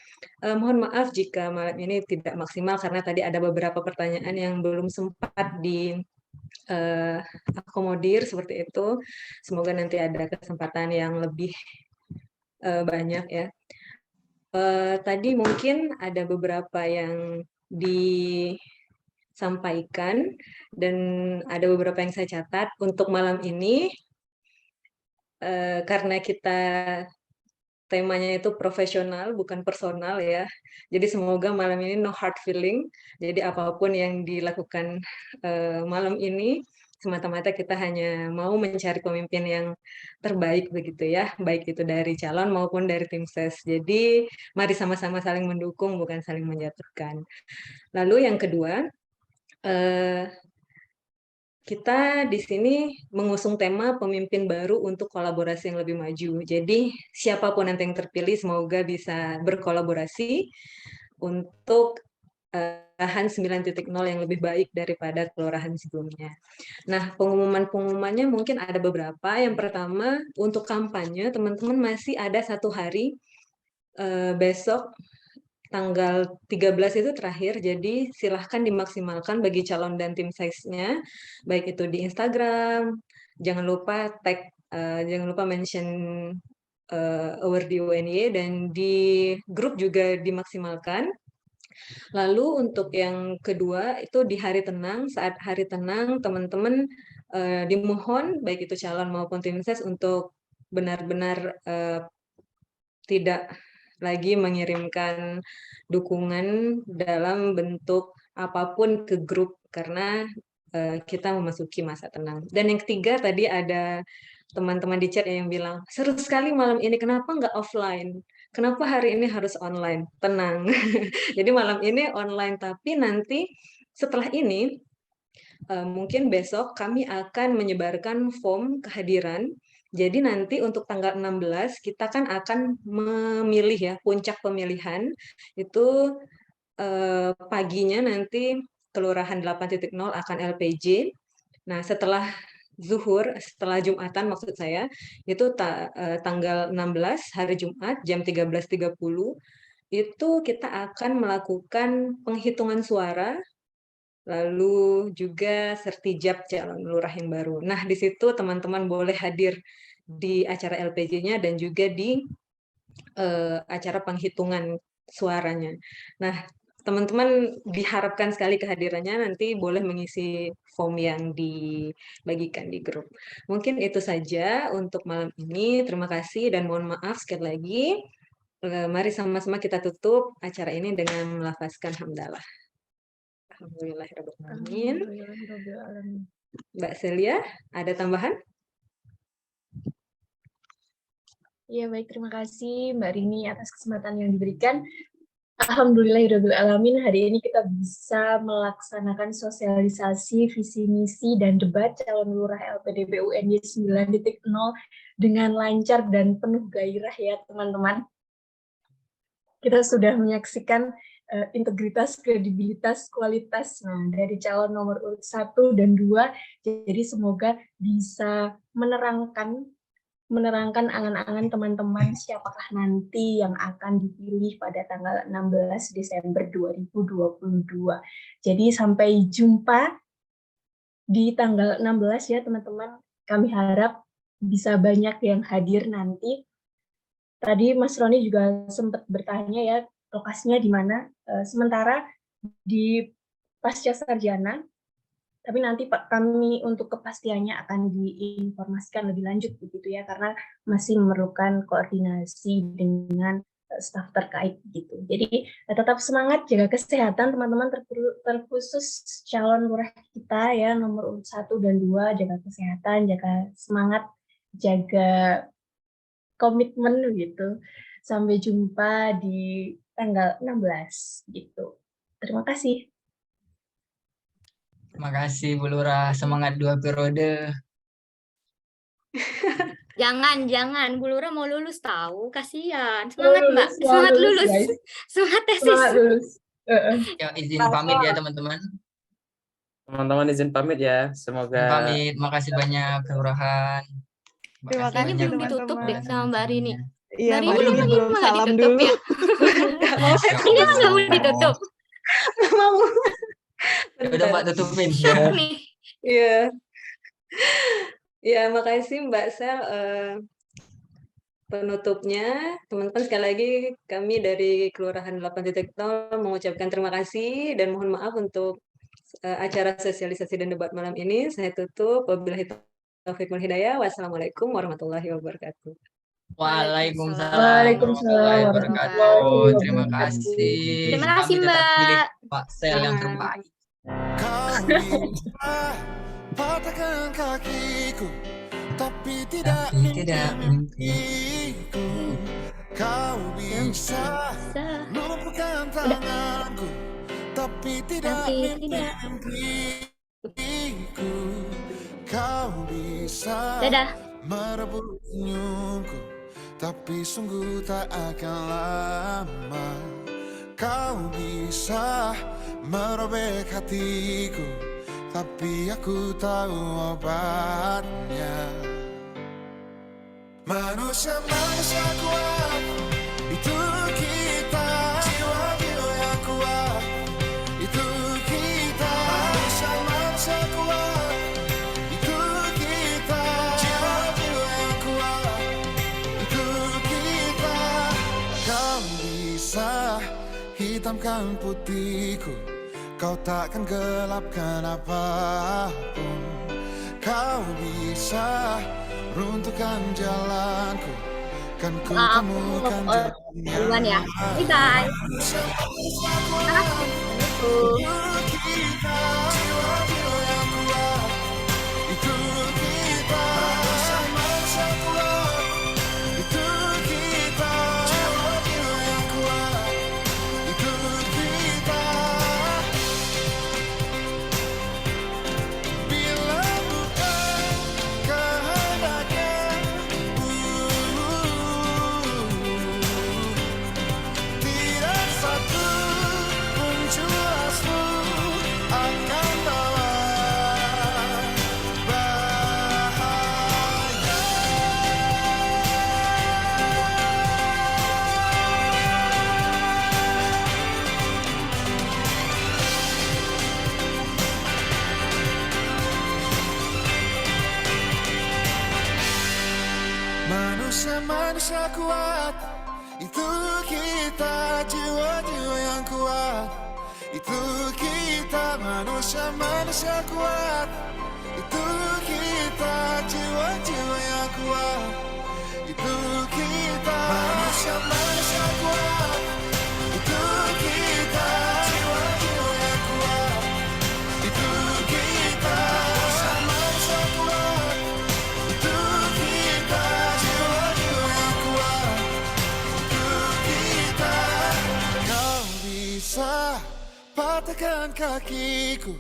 Mohon maaf jika malam ini tidak maksimal karena tadi ada beberapa pertanyaan yang belum sempat akomodir seperti itu. Semoga nanti ada kesempatan yang lebih banyak ya. Tadi mungkin ada beberapa yang disampaikan dan ada beberapa yang saya catat untuk malam ini. Karena kita temanya itu profesional bukan personal ya. Jadi semoga malam ini no hard feeling. Jadi apapun yang dilakukan malam ini semata-mata kita hanya mau mencari pemimpin yang terbaik begitu ya, baik itu dari calon maupun dari tim ses. Jadi mari sama-sama saling mendukung bukan saling menjatuhkan. Lalu yang kedua, kita di sini mengusung tema pemimpin baru untuk kolaborasi yang lebih maju. Jadi siapapun nanti yang terpilih semoga bisa berkolaborasi untuk Kelurahan 9.0 yang lebih baik daripada kelurahan sebelumnya. Nah, pengumuman-pengumumannya mungkin ada beberapa. Yang pertama, untuk kampanye, teman-teman masih ada 1 hari besok tanggal 13 itu terakhir, jadi silahkan dimaksimalkan bagi calon dan tim size-nya, baik itu di Instagram, jangan lupa tag, jangan lupa mention awardee UNY, dan di grup juga dimaksimalkan. Lalu untuk yang kedua itu di hari tenang, saat hari tenang teman-teman dimohon baik itu calon maupun tim ses untuk benar-benar tidak lagi mengirimkan dukungan dalam bentuk apapun ke grup karena kita memasuki masa tenang. Dan yang ketiga tadi ada teman-teman di chat yang bilang, seru sekali malam ini, kenapa nggak offline? Kenapa hari ini harus online? Tenang. Jadi malam ini online, tapi nanti setelah ini, mungkin besok kami akan menyebarkan form kehadiran. Jadi nanti untuk tanggal 16 kita kan akan memilih ya, puncak pemilihan itu paginya nanti Kelurahan 8.0 akan LPJ. Nah, setelah zuhur, setelah Jumatan maksud saya, itu tanggal 16 hari Jumat jam 13.30 itu kita akan melakukan penghitungan suara lalu juga sertijab calon lurah yang baru. Nah, di situ teman-teman boleh hadir di acara LPJ-nya dan juga di acara penghitungan suaranya. Nah, teman-teman diharapkan sekali kehadirannya, nanti boleh mengisi form yang dibagikan di grup. Mungkin itu saja untuk malam ini. Terima kasih dan mohon maaf sekali lagi. Mari sama-sama kita tutup acara ini dengan melafazkan hamdalah. Alhamdulillahirrahmanirrahim. Mbak Celia, ada tambahan? Ya, baik. Terima kasih Mbak Rini atas kesempatan yang diberikan. Alhamdulillahirrahmanirrahim, hari ini kita bisa melaksanakan sosialisasi visi misi dan debat calon lurah LPDP UNY 9.0 dengan lancar dan penuh gairah ya teman-teman. Kita sudah menyaksikan integritas, kredibilitas, kualitas dari calon nomor urut 1 dan 2. Jadi semoga bisa menerangkan angan-angan teman-teman siapakah nanti yang akan dipilih pada tanggal 16 Desember 2022. Jadi sampai jumpa di tanggal 16 ya teman-teman. Kami harap bisa banyak yang hadir nanti. Tadi Mas Roni juga sempat bertanya ya lokasinya di mana. Sementara di Pasca Sarjana, tapi nanti Pak kami untuk kepastiannya akan diinformasikan lebih lanjut begitu ya, karena masih memerlukan koordinasi dengan staf terkait gitu. Jadi tetap semangat, jaga kesehatan teman-teman, terkhusus calon lurah kita ya nomor urut 1 dan 2, jaga kesehatan, jaga semangat, jaga komitmen gitu. Sampai jumpa di tanggal 16 gitu. Terima kasih. Terima kasih Bu Lurah, semangat 2 periode. Jangan, Bu Lura mau lulus tahu, kasihan. Semangat Mbak, Mau semangat lulus, guys. semangat tesis. Semangat lulus. Ya, izin pamit ya teman-teman. Teman-teman izin pamit ya. Izin Semoga pamit, makasih banyak kelurahan. Terima Kayaknya kasih belum ditutup deh sama Mbak Rini. Iya, Mbak Mbak Rini Rini belum nggak salam ditutup dulu. ya? Ini emang nggak boleh ditutup. Mau. Ya udah Mbak tutupin. Shock nih. Iya. Ya, makasih Mbak Sel. Penutupnya, teman-teman sekali lagi kami dari Kelurahan 8.0 mengucapkan terima kasih dan mohon maaf untuk acara sosialisasi dan debat malam ini. Saya tutup. Wabillahi taufiq wal hidayah. Wassalamualaikum warahmatullahi wabarakatuh. Waalaikumsalam Waalaikumsalam warahmatullahi wabarakatuh. Terima wabarakatuh. kasih. Terima kasih, Kami tetap pilih Mbak. Pak Sel yang terbaik. Patahkan kakiku, tapi tidak mimpiku. Kau bisa lumpuhkan tanganku, tapi tidak mimpiku. Kau bisa merebut senyumku, tapi sungguh tak akan lama. Kau bisa merobek hatiku, tapi aku tahu obatnya. Manusia kuat, itu kita. Jiwa-jiwa yang kuat, itu kita. Manusia kuat, itu kita. Jiwa-jiwa yang kuat, itu kita. Kau bisa hitamkan putihku, kau takkan gelapkan apapun. Kau bisa runtuhkan jalanku, kan ku temukan Duluan ya. Bye-bye. Manusia kuat, itu kita. Jiwa-jiwa yang kuat, itu kita. Manusia kuat, itu kita. Jiwa-jiwa yang kuat, itu kita. Manusia kuat, itu kita. Jiwa-jiwa yang kuat, itu kita. Manusia kuat, itu kita. Jiwa-jiwa yang kuat, itu kita. Kau bisa patahkan kakiku,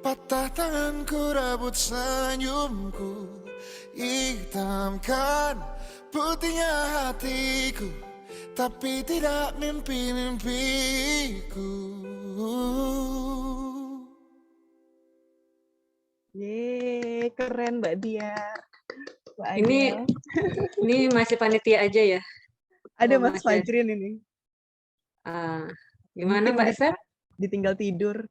patah tanganku, rebut senyumku, hitamkan putihnya hatiku, tapi tidak mimpi-mimpiku. Yeay, keren Mbak Dia. Mbak Ini Agel. ini masih panitia aja ya? Ada Oh, Mas masih. Fajrin ini. Gimana Mungkin Mbak Sel? ditinggal tidur.